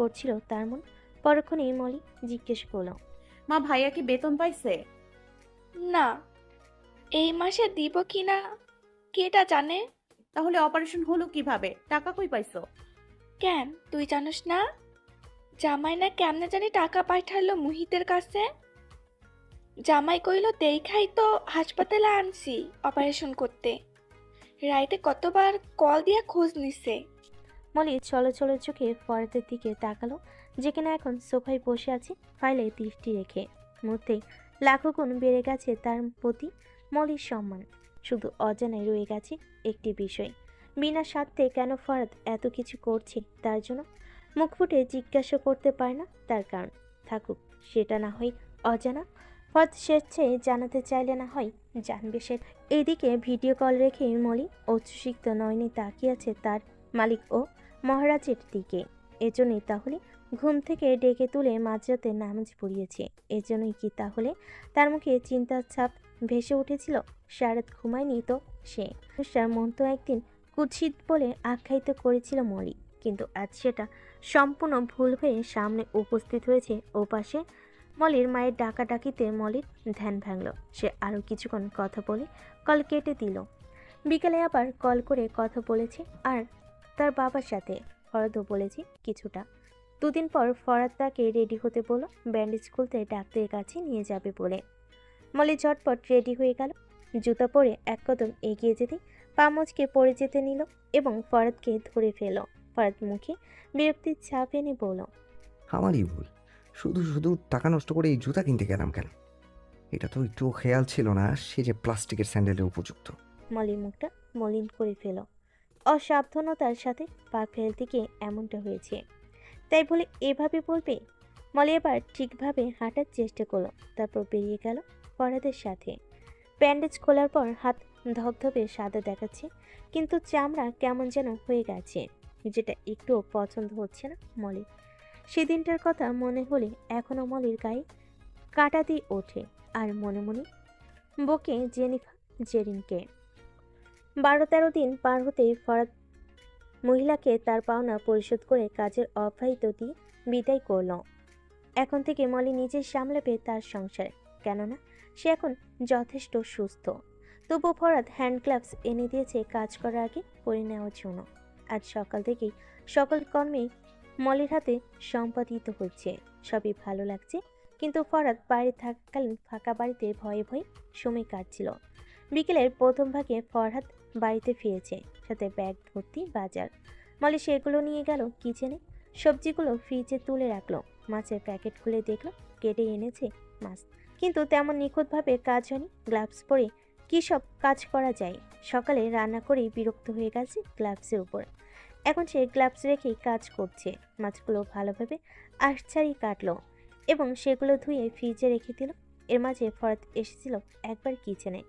করছিল তার মন। পরক্ষণেই মলি জিজ্ঞেস করলো, মা, ভাইয়া কি বেতন পাইছে? না, এই মাসে দিব কিনা কেটা জানে। তাহলে অপারেশন হলো কিভাবে? টাকা কই পাইছো? কেন তুই জানিস না? জামাই না কেমনে জানি টাকা পাঠালো মুহিতের কাছে। জামাই কইল দেখাই তো হাসপাতালে আনছি অপারেশন করতে। রাইতে কতবার কল দিয়া খোঁজ নিছে। মলি চলো চলো চোখে ফরাদের দিকে তাকালো, যেখানে এখন সোফায় বসে আছে ফাইলে দৃষ্টি রেখে। মুহূর্তেই লাখো গুণ বেড়ে গেছে তার প্রতি মলির সম্মান। শুধু অজানায় রয়ে গেছে একটি বিষয়, বিনা স্বার্থে কেন ফরাদ এত কিছু করছে তার জন্য। মুখ ফুটে জিজ্ঞাসা করতে পারে না তার কারণ। থাকুক সেটা না হয় অজানা। ফরাদ স্বেচ্ছায় জানাতে চাইলে না হয় জানবে সে। এইদিকে ভিডিও কল রেখে মলি অশ্রুসিক্ত নয়নে তাকিয়ে আছে তার মালিক ও মহারাজের দিকে। এজন্যই তাহলে ঘুম থেকে ডেকে তুলে মাঝরাতে নামাজ পড়িয়েছে। এজন্যই কি তাহলে তার মুখে চিন্তার ছাপ ভেসে উঠেছিল? সারাত ঘুমায়নি তো সে। তার মন তো একদিন কুৎসিত বলে আখ্যায়িত করেছিল মলি, কিন্তু আজ সেটা সম্পূর্ণ ভুল হয়ে সামনে উপস্থিত হয়েছে। ওপাশে মলির মায়ের ডাকাডাকিতে মলির ধ্যান ভাঙল। সে আরও কিছুক্ষণ কথা বলে কল কেটে দিল। বিকেলে আবার কল করে কথা বলেছে আর তার বাবার সাথে। ফরাদও বলেছে কিছুটা। দুদিন পর ফরাদ তাকে রেডি হতে বলল, ব্যান্ডেজ খুলতে ডাক্তারের কাছে নিয়ে যাবে বলে। মলি ঝটপট রেডি হয়ে গেল। জুতা পরে এক কদম এগিয়ে যেতে পা মুচকে পড়ে যেতে নিল এবং ফরাদকে ধরে ফেল। ফরাদ মুখে বিরক্তির ছাপ এনে বলল, আমারই ভুল, শুধু শুধু টাকা নষ্ট করে এই জুতা কিনতে গেলাম কেন? এটা তো একটু খেয়াল ছিল না সে যে প্লাস্টিকের স্যান্ডেলের উপযুক্ত। মলির মুখটা মলিন করে ফেল। অসাবধানতার সাথে পা ফেলতে গিয়ে এমনটা হয়েছে, তাই বলে এভাবে বলবে? মলি এবার ঠিকভাবে হাঁটার চেষ্টা করলো, তারপর বেরিয়ে গেল ফরাদের সাথে। ব্যান্ডেজ খোলার পর হাত ধবধবে সাদা দেখাচ্ছে, কিন্তু চামড়া কেমন যেন হয়ে গেছে, যেটা একটুও পছন্দ হচ্ছে না মলির। সেদিনটার কথা মনে হলে এখনো মলির গায়ে কাঁটা দিয়ে ওঠে। আর মনে মনে বকে জেনিফা জেরিনকে। 12-13 দিন পার হতেই ফরাদ মহিলাকে তার পাওনা পরিশোধ করে কাজের অব্যাহতি দিয়ে বিদায় করল। এখন থেকে মলি নিজেই সামলাবে তার সংসার, কেননা সে এখন যথেষ্ট সুস্থ। তবু ফরাদ হ্যান্ড গ্লাভস এনে দিয়েছে কাজ করার আগে পরে নেওয়ার জন্য। আজ সকাল থেকেই সকল কর্মে মলির হাতে সম্পাদিত হচ্ছে। সবই ভালো লাগছে, কিন্তু ফরাদ বাইরে থাকাকালীন ফাঁকা বাড়িতে ভয়ে ভয়ে সময় কাটছিল। বিকেলের প্রথম ভাগে ফরহাদ বাড়িতে ফিরেছে, সাথে ব্যাগ ভর্তি বাজার। মলি সেগুলো নিয়ে গেল কিচেনে। সবজিগুলো ফ্রিজে তুলে রাখলো। মাছের প্যাকেট খুলে দেখলো কেটে এনেছে মাছ, কিন্তু তেমন নিখুঁতভাবে কাজ হয়নি। গ্লাভস পরে কী সব কাজ করা যায়? সকালে রান্না করেই বিরক্ত হয়ে গেছে গ্লাভসের উপর। এখন সে গ্লাভস রেখেই কাজ করছে। মাছগুলো ভালোভাবে আঁশছাড়ি কাটলো এবং সেগুলো ধুয়ে ফ্রিজে রেখে দিল। এর মাঝে ফরাদ এসেছিল একবার কিচেনে।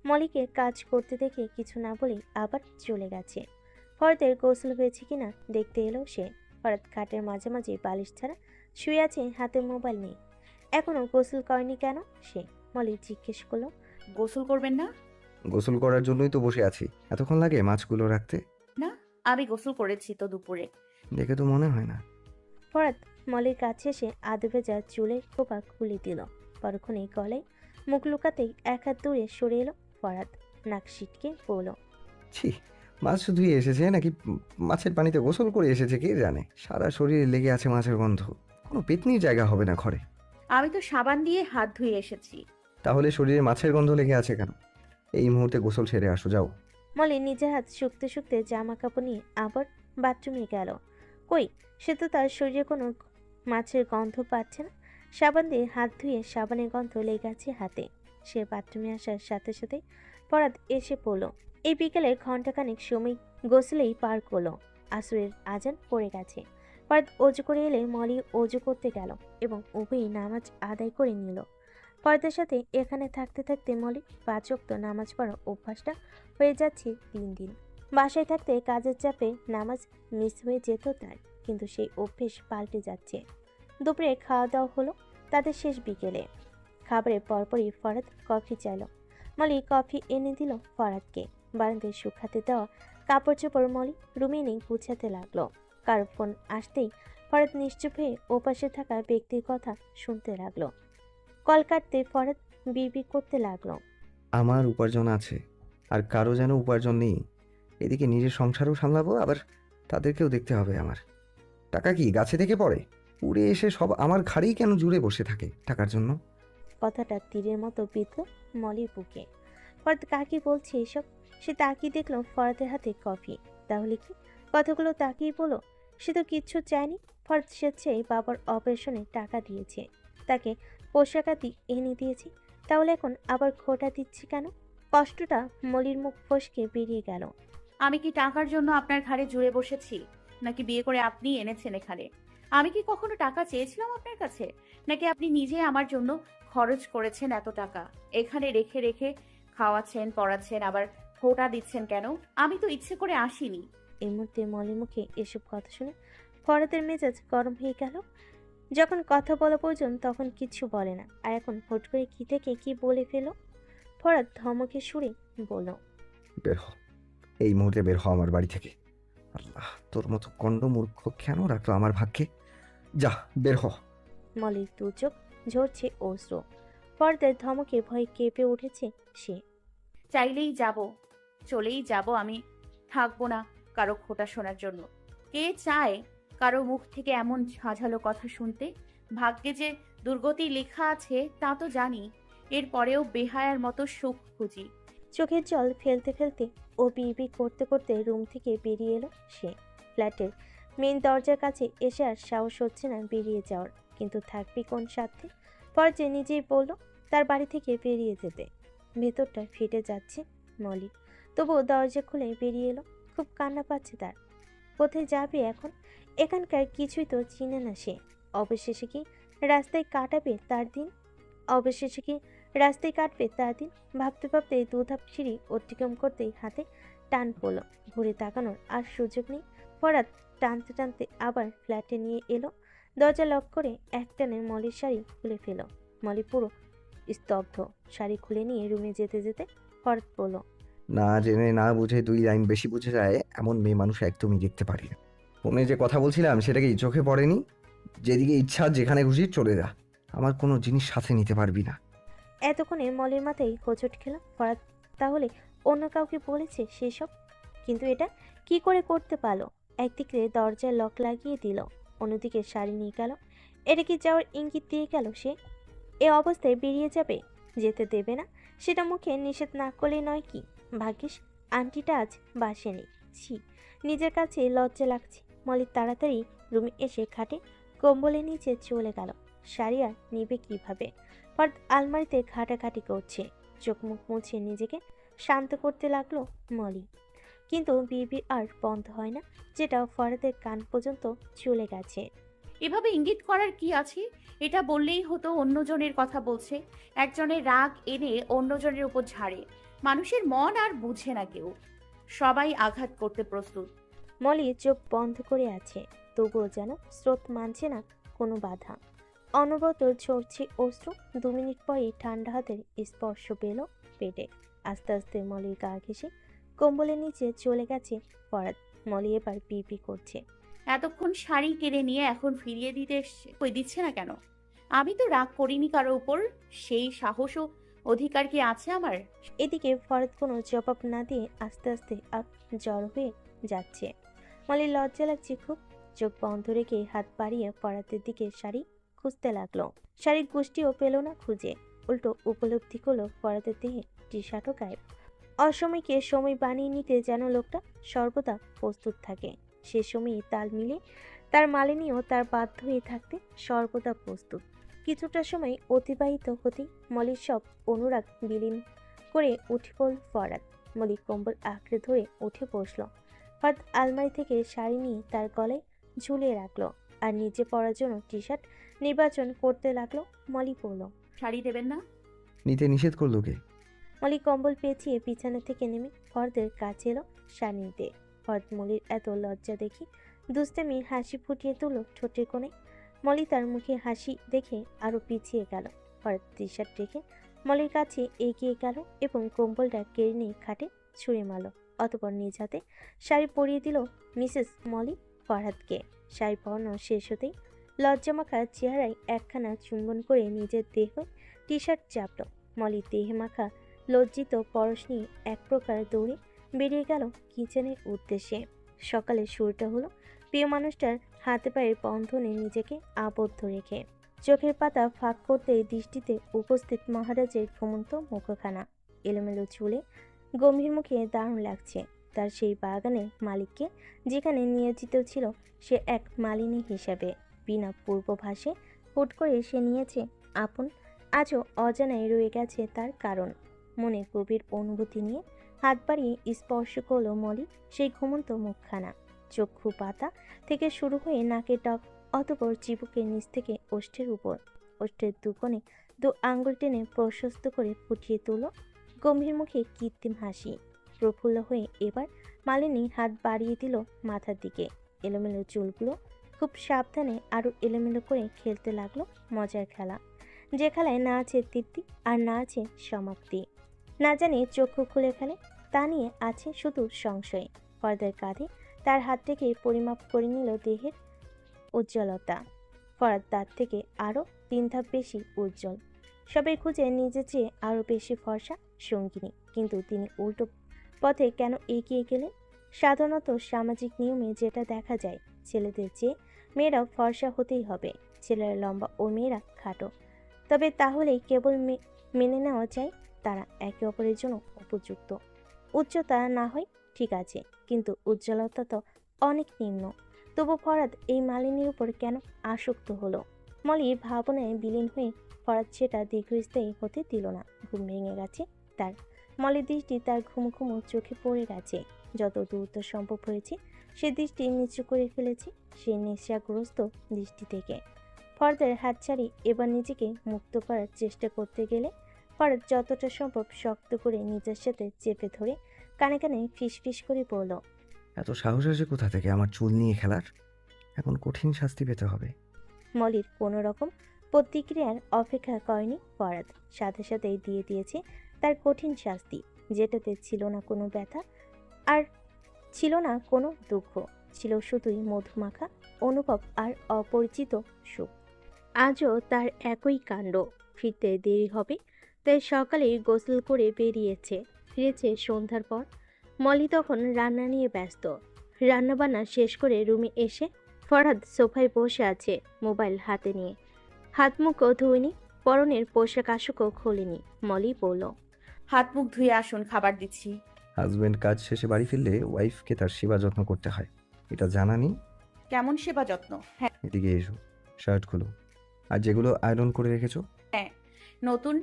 মলিকে কাজ করতে দেখে কিছু না বলেই আবার চলে গেছে। ফরাদের গোসল হয়েছে কিনা দেখতে এলো সে। ফরাদ খাটের মাঝামাঝি বালিশ ছাড়া শুয়ে আছে, হাতে মোবাইল নেই। এখনো গোসল করেনি কেন সে? মলি জিজ্ঞেস করলো। গোসল করবেন না? গোসল করার জন্যই তো বসে আছি। এতক্ষণ লাগে মাছগুলো রাখতে? না, আমি গোসল করেছি তো দুপুরে। দেখে তো মনে হয় না। ফরাদ মলির কাছে এসে আধ ভেজা চুলের খোপা খুলে দিল। পরক্ষণেই গলায় মুখ লুকাতেই এক হাত দূরে সরে এলো ফরাদ। নাক সিটকে বলল, ছি, মাছ ধুয়ে এসেছে নাকি মাছের পানিতে গোসল করে এসেছে কে জানে। সারা শরীরে লেগে আছে মাছের গন্ধ। কোনো পেতনির জায়গা হবে না ঘরে। আমি তো সাবান দিয়ে হাত ধুয়ে এসেছি। তাহলে শরীরে মাছের গন্ধ লেগে আছে কেন? এই মুহূর্তে গোসল সেরে আসো, যাও। মলি নিজের হাত শুকতে শুকতে জামা কাপড় নিয়ে আবার বাথরুমে গেল। কই, সে তো তার শরীরে কোনো মাছের গন্ধ পাচ্ছে না। সাবান দিয়ে হাত ধুয়ে সাবানের গন্ধ লেগে আছে হাতে। সে বাথরুমে আসার সাথে সাথে ফরাদ এসে পড়ল। এই বিকেলে ঘন্টাখানেক সময় গোসলেই পার করলো। আসরের আজান পড়ে গেছে। ফরাদ অজু করে এলে মলি অজু করতে গেল এবং উভয়ই নামাজ আদায় করে নিল। ফরাদের সাথে এখানে থাকতে থাকতে মলি 5 ওয়াক্ত নামাজ পড়ার অভ্যাসটা হয়ে যাচ্ছে দিন দিন। বাসায় থাকতে কাজের চাপে নামাজ মিস হয়ে যেত তার, কিন্তু সেই অভ্যেস পাল্টে যাচ্ছে। দুপুরে খাওয়া দাওয়া হলো তাদের শেষ বিকেলে। খাবারের পরপরই ফরাদ কফি চাইল। মলি কফি এনে দিল ফরাদকে। বারান্দায় শুকাতে দেওয়া কাপড় চোপড় মলি রুমে নেই গুছাতে লাগলো। কারো ফোন আসতেই ফরাদ নিশ্চুপ হয়ে ওপাশে থাকা ব্যক্তির কথা শুনতে লাগলো। কল কাটতে ফরাদ বিড়বিড় করতে লাগলো। আমার উপার্জন আছে, আর কারো যেন উপার্জন নেই। এদিকে নিজের সংসারও সামলাবো, আবার তাদেরকেও দেখতে হবে আমার। টাকা কি গাছে থেকে পড়ে? উড়ে এসে সব আমার ঘাড়েই কেন জুড়ে বসে থাকে টাকার জন্য? কথাটা তীরের মতো বিঁধল মলির বুকে। ফরাদ কাকে বলছে এসব? সে তাকিয়ে দেখলো ফরাদের হাতে কফি। তাহলে কি কথাগুলো তাকিয়ে বলো? সে তো কিচ্ছু চায়নি। ফরাদ স্বেচ্ছায় বাবার অপারেশনে টাকা দিয়েছে, তাকে পোশাকাদি এনে দিয়েছে, তাহলে এখন আবার খোটা দিচ্ছে কেন? কষ্টটা মলির মুখ ফসকে বেরিয়ে গেল। আমি কি টাকার জন্য আপনার ঘাড়ে জুড়ে বসেছি, নাকি বিয়ে করে আপনি এনেছেন এখানে? আমি কি কখনো টাকা চেয়েছিলাম আপনার কাছে, নাকি আপনি নিজে আমার জন্য খরচ করেছেন এত টাকা? এখানে রেখে রেখে খাওয়াচ্ছেন, পড়াচ্ছেন, আবার ফোঁটা দিচ্ছেন কেন? আমি তো ইচ্ছে করে আসিনি। এই মুহূর্তে মলির মুখে এসব কথা শুনে ফরাদের মেজাজ গরম হয়ে গেল। যখন কথা বলা প্রয়োজন তখন কিচ্ছু বলে না, আর এখন হুট করে কি থেকে কি বলে ফেলো। ফরাদ ধমকে সুরে বলল, বের হ, এই মুহূর্তে বের হ আমার বাড়ি থেকে। আল্লাহ, তোর মতো কণ্ডমূর্খ কেন রাখলো আমার ভাগ্যে? যা, বের হ। মলির দু চোখ ঝরছে অশ্রু। ফরাদের ধমকে ভয়ে কেঁপে উঠেছে সে। চাইলেই যাব, চলেই যাব, আমি থাকবো না কারো খোটা শোনার জন্য। কে চায় কারো মুখ থেকে এমন ঝাঁঝালো কথা শুনতে? ভাগ্যে যে দুর্গতি লেখা আছে তা তো জানি, এরপরেও বেহায়ার মতো সুখ খুঁজি। চোখের জল ফেলতে ফেলতে ও বিড়বিড় করতে করতে রুম থেকে বেরিয়ে এলো সে। ফ্ল্যাটের মেন দরজার কাছে এসে আর সাহস হচ্ছে না বেরিয়ে যাওয়ার, কিন্তু থাকবি কোন সাথে? পরে নিজেই বলল তার বাড়ি থেকে বেরিয়ে যেতে। ভেতরটা ফেটে যাচ্ছে মলি, তবুও দরজা খুলে বেরিয়ে এলো। খুব কান্না পাচ্ছে তার। কোথায় যাবে এখন? এখানকার কিছুই তো চিনে না সে। অবশেষে কি রাস্তায় কাটাবে তার দিন? অবশেষে কি রাস্তায় কাটবে তার দিন? ভাবতে ভাবতে দুধাপ সিঁড়ি অতিক্রম করতেই হাতে টান পড়ল। ঘুরে তাকানোর আর সুযোগ নেই। ফরাদ টানতে টানতে আবার ফ্ল্যাটে নিয়ে এলো। দরজা লক করে একটানে মলির শাড়ি খুলে ফেল। মলি পুরো স্তব্ধ। শাড়ি খুলে নিয়ে রুমে যেতে যেতে ফরাদ বলল, না জেনে না বুঝে 2 লাইন বেশি বুঝে যায় এমন মেয়ে মানুষ একদমই দেখতে পারি না। ফোনে যে কথা বলছিলাম সেটা কি চোখে পড়েনি? যেদিকে ইচ্ছা যেখানে খুশি চলে যা, আমার কোনো জিনিস সাথে নিতে পারবি না। এতক্ষণে মলির মাথায় হোঁচট খেল। ফরাদ তাহলে অন্য কাউকে বলেছে সেসব? কিন্তু এটা কি করে করতে পারলো? একদিকে দরজায় লক লাগিয়ে দিল, অন্যদিকে শাড়ি নিয়ে গেল। এটা কি যাওয়ার ইঙ্গিত দিয়ে গেল সে? এ অবস্থায় বেরিয়ে যাবে, যেতে দেবে না, সেটা মুখে নিষেধ না করলে নয় কি? ভাগ্যিস আন্টিটা আজ বাসে নেই। ছি, নিজের কাছে লজ্জা লাগছে। মলি তাড়াতাড়ি রুমে এসে খাটে কম্বলের নিচে চলে গেল। শাড়ি আর নিবে কিভাবে? ফরাদ আলমারিতে ঘাটাঘাটি করছে। চোখ মুখ মুছে নিজেকে শান্ত করতে লাগলো মলি, কিন্তু বিড়বিড় আর বন্ধ হয় না, যেটা ফরাদের কান পর্যন্ত চলে গেছে। এভাবে ইঙ্গিত করার কি আছে? এটা বললেই হতো অন্যজনের কথা বলছে। একজনের রাগ এনে অন্যজনের উপর ঝাড়ে। মানুষের মন আর বুঝে না কেউ, সবাই আঘাত করতে প্রস্তুত। মলি চোখ বন্ধ করে আছে, তবুও যেন স্রোত মানছে না কোনো বাধা। অনবরত ঝরছে অশ্রু। 2 মিনিট পরে ঠান্ডা হাতের স্পর্শ পেল পেটে। আস্তে আস্তে মলির গা ঘেঁষে কম্বলের নিচে চলে গেছে ফরাদ। মলি এবার পিপি করছে। এতক্ষণ শাড়ি কেড়ে নিয়ে এখন ফিরিয়ে কই দিচ্ছে না কেন? আমি তো রাগ করিনি কারো উপর, সেই সাহস ও অধিকার কি আছে আমার? এদিকে ফরাদ কোনো জবাব না দিয়ে আস্তে আস্তে আপ জড় হয়ে যাচ্ছে। মলির লজ্জা লাগছে খুব। চোখ বন্ধ রেখে হাত বাড়িয়ে ফরাদের দিকে শাড়ি খুঁজতে লাগলো। শাড়ির গোষ্ঠীও পেল না খুঁজে। উল্টো উপলব্ধি করলো ফরাদের দেহে টি শার্টও গায়েব। অসময়কে সময় বানিয়ে নিতে যেন লোকটা সর্বদা প্রস্তুত থাকে। সে সময়ে তাল মিলে তার মালিনীও তার বাধ্য হয়ে থাকতে সর্বদা প্রস্তুত। কিছুটা সময় অতিবাহিত হতেই মলির সব অনুরাগ বিলীন করে উঠে পড়ল ফরাদ। মলি কম্বল আঁকড়ে ধরে উঠে বসল। ফরাদ আলমারি থেকে শাড়ি নিয়ে তার গলায় ঝুলিয়ে রাখলো, আর নিজে পরার জন্য টি শার্ট নির্বাচন করতে লাগলো। মলি বলল, শাড়ি দেবেন না? নিতে নিষেধ করলো কে? মলি কম্বল পেঁচিয়ে বিছানা থেকে নেমে ফরাদের কাছে এলো শাড়ি নিতে। ফরাদ মলির এত লজ্জা দেখে দুষ্টামি হাসি ফুটিয়ে তুলল ঠোঁটের কোণে। মলি তার মুখে হাসি দেখে আরো পিছিয়ে গেল। ফরাদ টি শার্ট রেখে মলির কাছে এগিয়ে গেল এবং কম্বলটা কেড়ে নিয়ে খাটে ছুঁড়ে মারল। অতপর নিজ হাতে শাড়ি পরিয়ে দিল মিসেস মলি ফরহাদকে। শাড়ি পরানো শেষ হতেই লজ্জামাখা চেহারায় একখানা চুম্বন করে নিজের দেহ টি শার্ট চাপল। মলি দেহে মাখা লজ্জিত পরশ নিয়ে এক প্রকার দৌড়ে বেরিয়ে গেল কিচেনের উদ্দেশ্যে। সকালের শুরুটা হলো প্রিয় মানুষটার হাতে পায়ের বন্ধনে নিজেকে আবদ্ধ রেখে। চোখের পাতা ফাঁক করতেই দৃষ্টিতে উপস্থিত মহারাজের ঘুমন্ত মুখখানা। এলোমেলো চুলে গম্ভীর মুখে দারুণ লাগছে। তার সেই বাগানের মালিককে যেখানে নিয়োজিত ছিল সে এক মালিনী হিসাবে। বিনা পূর্বভাসে হুট করে সে নিয়েছে আপন, আজও অজানায় রয়ে গেছে তার কারণ। মনে গভীর অনুভূতি নিয়ে হাত বাড়িয়ে স্পর্শ করল মলি সেই ঘুমন্ত মুখখানা। চক্ষু পাতা থেকে শুরু হয়ে নাকের ডগ, অতপর চিবুকের নিচ থেকে ওষ্ঠের উপর। ওষ্ঠের দুকোণে দু আঙ্গুল টেনে প্রশস্ত করে ফুটিয়ে তুলো গম্ভীর মুখে কৃত্রিম হাসি। প্রফুল্ল হয়ে এবার মালিনী হাত বাড়িয়ে দিল মাথার দিকে। এলোমেলো চুলগুলো খুব সাবধানে আরো এলোমেলো করে খেলতে লাগলো মজার খেলা, যে খেলায় না আছে তৃপ্তি আর না আছে সমাপ্তি। না জানি চক্ষু খুলে ফেলে তা নিয়ে আছে শুধু সংশয়। ফরাদের কাঁধে তার হাত থেকে পরিমাপ করে নিল দেহের উজ্জ্বলতা। ফরাদ তার থেকে আরো 3 ধাপ বেশি উজ্জ্বল। সবাই খুঁজে নিজের চেয়ে আরো বেশি ফর্সা সঙ্গিনী, কিন্তু তিনি উল্টো পথে কেন এগিয়ে গেলেন? সাধারণত সামাজিক নিয়মে যেটা দেখা যায়, ছেলেদের চেয়ে মেয়েরা ফর্সা হতেই হবে। ছেলেরা লম্বা ও মেয়েরা খাটো, তবে তাহলেই কেবল মেনে নেওয়া যায় তারা একে অপরের জন্য উপযুক্ত। উচ্চতা না হয় ঠিক আছে, কিন্তু উজ্জ্বলতা তো অনেক নিম্ন। তবু ফরাদ এই মালিনীর উপর কেন আসক্ত হলো? মলি ভাবনায় বিলীন হয়ে ফরাদ সেটা দীর্ঘস্থায়ী হতে দিল না। ঘুম ভেঙে গেছে তার। মলির দৃষ্টি তার ঘুমো ঘুমো চোখে পড়ে গেছে। যত দ্রুত সম্ভব হয়েছে সে দৃষ্টি নিচু করে ফেলেছে সে নেশাগ্রস্ত দৃষ্টি থেকে। ফরাদের হাত ছাড়ি এবার নিজেকে মুক্ত করার চেষ্টা করতে গেলে ফরাদ যতটা সম্ভব শক্ত করে নিজের সাথে চেপে ধরে কানে কানে ফিসফিস করে বলল, এত সাহস আসে কোথা থেকে আমার চুল নিয়ে খেলার? এখন কঠিন শাস্তি পেতে হবে। মলির কোনো রকম প্রতিক্রিয়ার অপেক্ষা করেনি ফরাদ। সাথে সাথেই দিয়ে দিয়েছে তার কঠিন শাস্তি, যেটাতে ছিল না কোনো ব্যথা আর ছিল না কোনো দুঃখ, ছিল শুধুই মধুমাখা অনুভব আর অপরিচিত সুখ। আজও তার একই কাণ্ড। ফিরতে দেরি হবে তাই সকালেই গোসল করে বেরিয়েছে। ফিরেছে সন্ধ্যার পর। মলি তখন রান্না নিয়ে ব্যস্ত। রান্নাবান্না শেষ করে রুমে এসে ফরহাদ সোফায় বসে আছে মোবাইল হাতে নিয়ে। হাত মুখও ধুয়নি, পরনের পোশাক আশাকও খোলেনি। মলি বলল, হাত মুখ ধুয়ে আসুন, খাবার দিচ্ছি। হাজবেন্ড কাজ শেষে বাড়ি ফিরলে ওয়াইফকে তার সেবা যত্ন করতে হয়, এটা জানা নেই? কেমন সেবা যত্ন? হ্যাঁ এদিকে এসো, শার্ট খুলো। আর যেগুলো আয়রন করে রেখেছো? হ্যাঁ, নতুন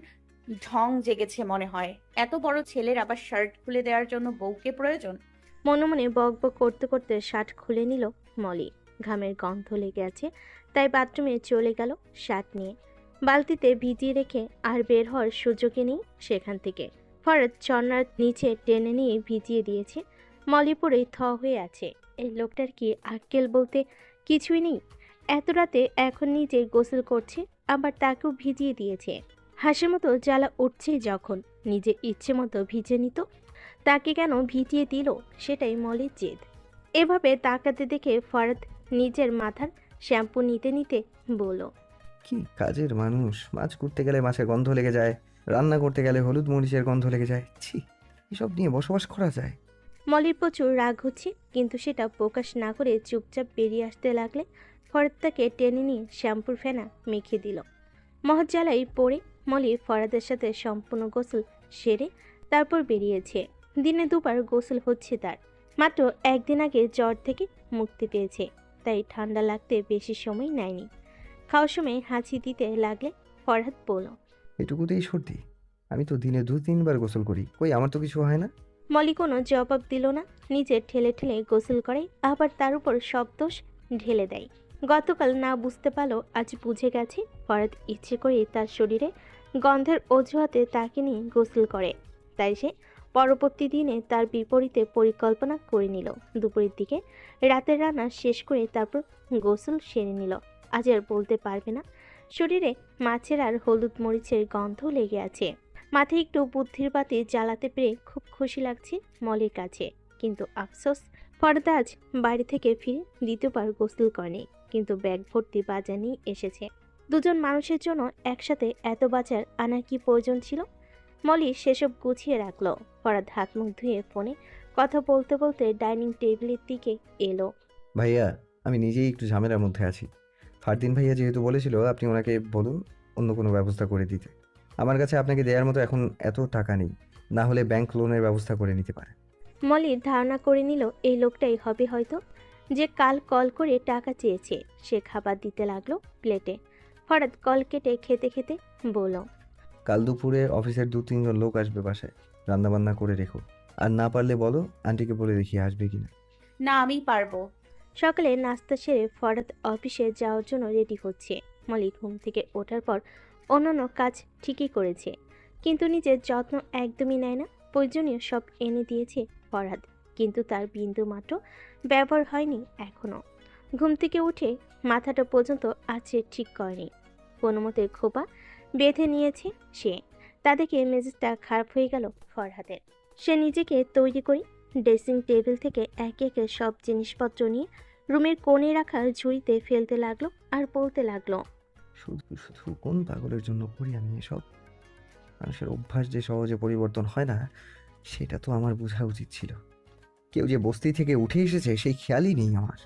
ঢং জেগেছে মনে হয়। এত বড় ছেলের আবার শার্ট খুলে দেওয়ার জন্য বউকে প্রয়োজন? মনে মনে বক বক করতে করতে শার্ট খুলে নিল মলি। ঘামের গন্ধ লেগে আছে তাই বাথরুমে চলে গেল শার্ট নিয়ে। বালতিতে ভিজিয়ে রেখে আর বের হওয়ার সুযোগই নেই সেখান থেকে। ফরাদ চন্নার নিচে টেনে নিয়ে ভিজিয়ে দিয়েছে। মলি পরেই থ হয়ে আছে। এই লোকটার কি আক্কেল বলতে কিছুই নেই? এত রাতে এখন নিজে গোসল করছে, আবার তাকেও ভিজিয়ে দিয়েছে। হাসির মতো জ্বালা উঠছে যখন নিজে ইচ্ছে মতো ভিজে নিত, তাকে কেন ভিজিয়ে দিল সেটাই মলির জেদ। এভাবে তাকাতে দেখে ফরাদ নিজের মাথার শ্যাম্পু নিতে নিতে বলল, কি কাজের মানুষ! মাছ করতে গেলে মাছের গন্ধ লেগে যায়, রান্না করতে গেলে হলুদ মরিচের গন্ধ লেগে যায়। ছি, এসব নিয়ে বসবাস করা যায়? মলির প্রচুর রাগ হচ্ছে, কিন্তু সেটা প্রকাশ না করে চুপচাপ বেরিয়ে আসতে লাগলে ফরাদ তাকে টেনে নিয়ে শ্যাম্পুর ফেনা মেখে দিল। মহজ্জালাই পড়ে মলি ফরাদের সাথে সম্পূর্ণ গোসল সেরে তারপর বেরিয়েছে। দিনে 2 বার গোসল হচ্ছে তার। মাত্র 1 দিন আগে জ্বর থেকে মুক্তি পেয়েছে, তাই ঠান্ডা লাগতে বেশি সময় নেয়নি। খাওয়ার সময় হাঁচি দিতে লাগলে ফরহাদ বলল, এটুকুতেই সর্দি? আমি তো দিনে 2-3 বার গোসল করি, কই আমার তো কিছু হয় না। মলি কোনো জবাব দিল না। নিজে ঠেলে ঠেলে গোসল করে, আবার তার উপর সব দোষ ঢেলে দেয়। গতকাল না বুঝতে পারলো আজ বুঝে গেছে। ফরাদ ইচ্ছে করে তার শরীরে গন্ধের অজুহাতে তাকে নিয়ে গোসল করে, তাই সে পরবর্তী দিনে তার বিপরীতে পরিকল্পনা করে নিল। দুপুরের দিকে রাতের রান্না শেষ করে তারপর গোসল সেরে নিল। আজ আর বলতে পারবে না শরীরে মাছের আর হলুদ মরিচের গন্ধ লেগে আছে। মাথায় একটু বুদ্ধির বাতি জ্বালাতে পেরে খুব খুশি লাগছে মলির কাছে, কিন্তু আফসোস ফরাদ আজ বাড়ি থেকে ফিরে দ্বিতীয়বার গোসল করেনি, কিন্তু ব্যাগ ভর্তি বাজার নিয়ে এসেছে। দুজন মানুষের জন্য একসাথে এত বাজার আনার কি প্রয়োজন ছিল? মলি সেসব গুছিয়ে রাখলো। ফরাদ হাত মুখ ধুয়ে ফোনে কথা বলতে বলতে ডাইনিং টেবিলের দিকে এলো। ভাইয়া, আমি নিজেই একটু ঝামেলার মধ্যে আছি। ফারদিন ভাইয়া যেহেতু বলেছিল আপনি ওনাকে বলুন অন্য কোনো ব্যবস্থা করে দিতে। আমার কাছে আপনাকে দেওয়ার মতো এখন এত টাকা নেই, না হলে ব্যাংক লোনের ব্যবস্থা করে নিতে পারে। মলির ধারণা করে নিল এই লোকটাই হবে হয়তো, যে কাল কল করে টাকা চেয়েছে। সে খাবার দিতে লাগলো প্লেটে। ফরাদ কল কেটে খেতে খেতে বলল, কাল দুপুরে অফিসের 2-3 জন লোক আসবে বাসায়, রান্নাবান্না করে রেখো। আর না পারলে বলো আন্টিকে বলে দেখি আসবে কিনা। না, আমি পারবো। সকালে নাস্তা সেরে ফরাদ অফিসে যাওয়ার জন্য রেডি হচ্ছে। মলি ঘুম থেকে ওঠার পর অন্যান্য কাজ ঠিকই করেছে, কিন্তু নিজের যত্ন একদমই নেয় না। প্রয়োজনীয় সব এনে দিয়েছে ফরাদ, কিন্তু তার বিন্দু মাত্র ব্যবহার হয়নি এখনো। ঘুম থেকে উঠে মাথাটা পর্যন্ত আছে ঠিক করেনি, কোনো মতে খোপা বেঁধে নিয়েছে সে। তাদেরকে মেজাজটা খারাপ হয়ে গেল ফরহাদের। সে নিজেকে তৈরি করে ড্রেসিং টেবিল থেকে একে একে সব জিনিসপত্র নিয়ে রুমের কোণে রাখা ঝুড়িতে ফেলতে লাগলো আর বলতে লাগলো, শুধু শুধু কোন পাগলের জন্য করি আমি এসব? মানুষের অভ্যাস যে সহজে পরিবর্তন হয় না, সেটা তো আমার বোঝা উচিত ছিল। কেউ যে বস্তি থেকে উঠে এসেছে সেই খেয়ালই নেই আমার।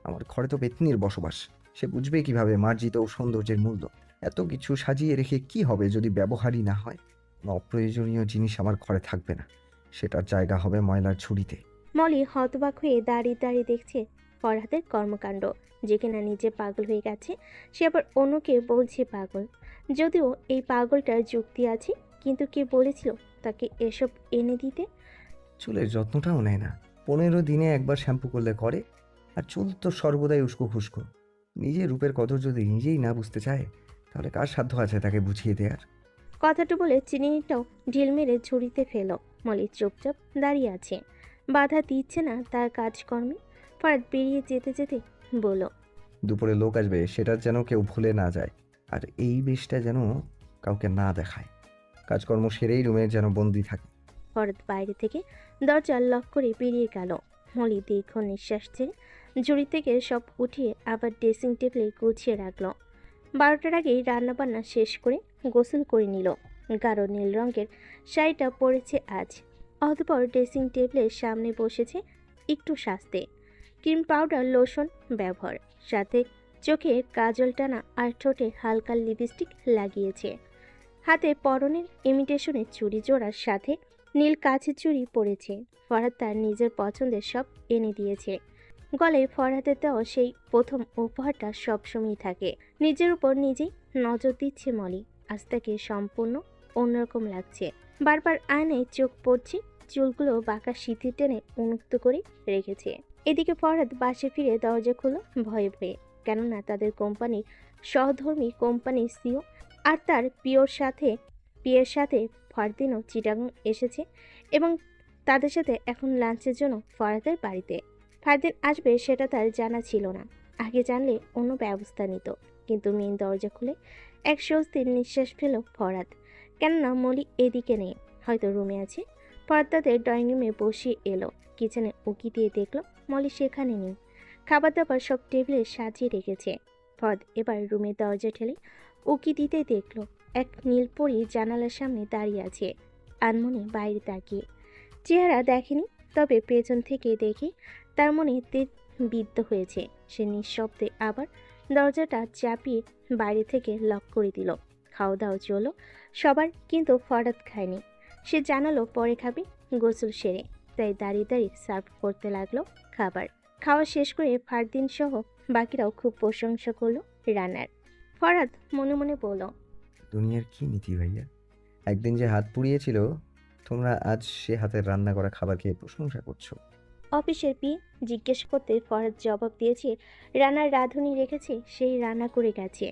আমার ঘরে তো পেতনির বসবাস, সে বুঝবে কিভাবে মার্জিত ও সৌন্দর্যের মূল্য? এত কিছু সাজিয়ে রেখে কি হবে যদি ব্যবহারই না হয়? অপ্রয়োজনীয় জিনিস আমার ঘরে থাকবে না, সেটার জায়গা হবে ময়লার ঝুড়িতে। মলি হতবাক হয়ে দাঁড়িয়ে দাঁড়িয়ে দেখছে ফরহাদের কর্মকাণ্ড। যে কিনা নিজে পাগল হয়ে গেছে, সে আবার অন্যকে বলছে পাগল। যদিও এই পাগলটার যুক্তি আছে, কিন্তু কে বলেছিল তাকে এসব এনে দিতে? চুলের যত্নটাও নেয় না, 15 দিনে একবার শ্যাম্পু করলে করে, আর চুল তো সর্বদাই উস্কো খুস্কো। নিজের রূপের কদর যদি নিজেই না বুঝতে চায়, তাহলে কার সাধ্য আছে তাকে বুঝিয়ে দেওয়ার? কথাটা বলে চিনিটাও ঢিল মেরে ঝুড়িতে ফেলো। মলি চুপচাপ দাঁড়িয়ে আছে, বাধা দিচ্ছে না তার কাজকর্মে। ফরাদ বেরিয়ে যেতে যেতে বলল, দুপুরে লোক আসবে, সেটা যেন কেউ ভুলে না যায়, আর এই বেশটা যেন কাউকে না দেখায়। কাজকর্ম সেরেই রুমে যেন বন্দি থাকে। ফরাদ বাইরে থেকে দরজা লক করে বেরিয়ে গেল। মলি দীর্ঘ নিঃশ্বাস ছেড়ে ঝুড়ি থেকে সব উঠিয়ে আবার ড্রেসিং টেবিলে গুছিয়ে রাখলো। 12টার আগেই রান্নাবান্না শেষ করে গোসল করে নিল। গাঢ় নীল রঙের শাড়িটা পরেছে আজ। অতঃপর ড্রেসিং টেবিলের সামনে বসেছে একটু সাজতে। ক্রিম পাউডার লোশন ব্যবহার, সাথে চোখে কাজল টানা আর ঠোঁটে হালকা লিপস্টিক লাগিয়েছে। হাতে পরনের ইমিটেশনের চুড়ি জোড়ার সাথে নীল কাচের চুড়ি পরেছে। ফরহাদ তার নিজের পছন্দের সব এনে দিয়েছে। গলায় ফরহাদের দেওয়া সেই প্রথম উপহারটা সবসময়ই থাকে। নিজের উপর নিজেই নজর দিচ্ছে মলি। আজ তাকে সম্পূর্ণ অন্যরকম লাগছে। বারবার আয়নায় চোখ পড়ছে, চুলগুলো বাঁকা সিঁথি টেনে উন্মুক্ত করে রেখেছে। এদিকে ফরহাদ বাসে ফিরে দরজা খুলল ভয়ে ভয়ে, কেননা তাদের কোম্পানির সহধর্মী কোম্পানির সিও আর তার পিয়ের সাথে ফারদিনও চিটাগাং এসেছে এবং তাদের সাথে এখন লাঞ্চের জন্য ফরহাদের বাড়িতে। ফারদিন আসবে সেটা তার জানা ছিল না। আগে জানলে অন্য ব্যবস্থা নিত। কিন্তু মেন দরজা খুলে এক স্বস্তির নিঃশ্বাস ফেল ফরহাদ, কেননা মলি এদিকে নেই, হয়তো রুমে আছে। ফরহাদ তাদের ড্রয়িং রুমে বসিয়ে এলো। কিচেনে উকি দিয়ে দেখলো মলি সেখানে নেই। খাবার দাবার সব টেবিলে সাজিয়ে রেখেছে। ফরহাদ এবার রুমের দরজা ঠেলে উকি দিতে দেখলো এক নীলপরি জানালার সামনে দাঁড়িয়ে আছে, আনমনে বাইরে তাকিয়ে। চেহারা দেখেনি, তবে পেছন থেকে দেখে তার মনে তীর বিদ্ধ হয়েছে। সে নিঃশব্দে আবার দরজাটা চাপিয়ে বাইরে থেকে লক করে দিল। খাওয়া দাওয়া চলো সবার, কিন্তু ফরহাদ খায়নি। সে জানালো পরে খাবে গোসল সেরে, তাই দাঁড়িয়ে দাঁড়িয়ে সার্ভ করতে লাগলো খাবার। খাওয়া শেষ করে ফারদিন সহ বাকিরাও খুব প্রশংসা করলো রান্নার। ফরহাদ মনে মনে বলল, দুনিয়ার কি নীতি ভাইয়া! একদিন যে হাত পুড়িয়েছিল, তোমরা আজ সে হাতের রান্না করা খাবার খেয়ে প্রশংসা করছো। অফিসের পি জিজ্ঞেস করতে ফরহাদ জবাব দিয়েছে রান্নার রাঁধুনি রেখেছে, সেই রান্না করে গেছে।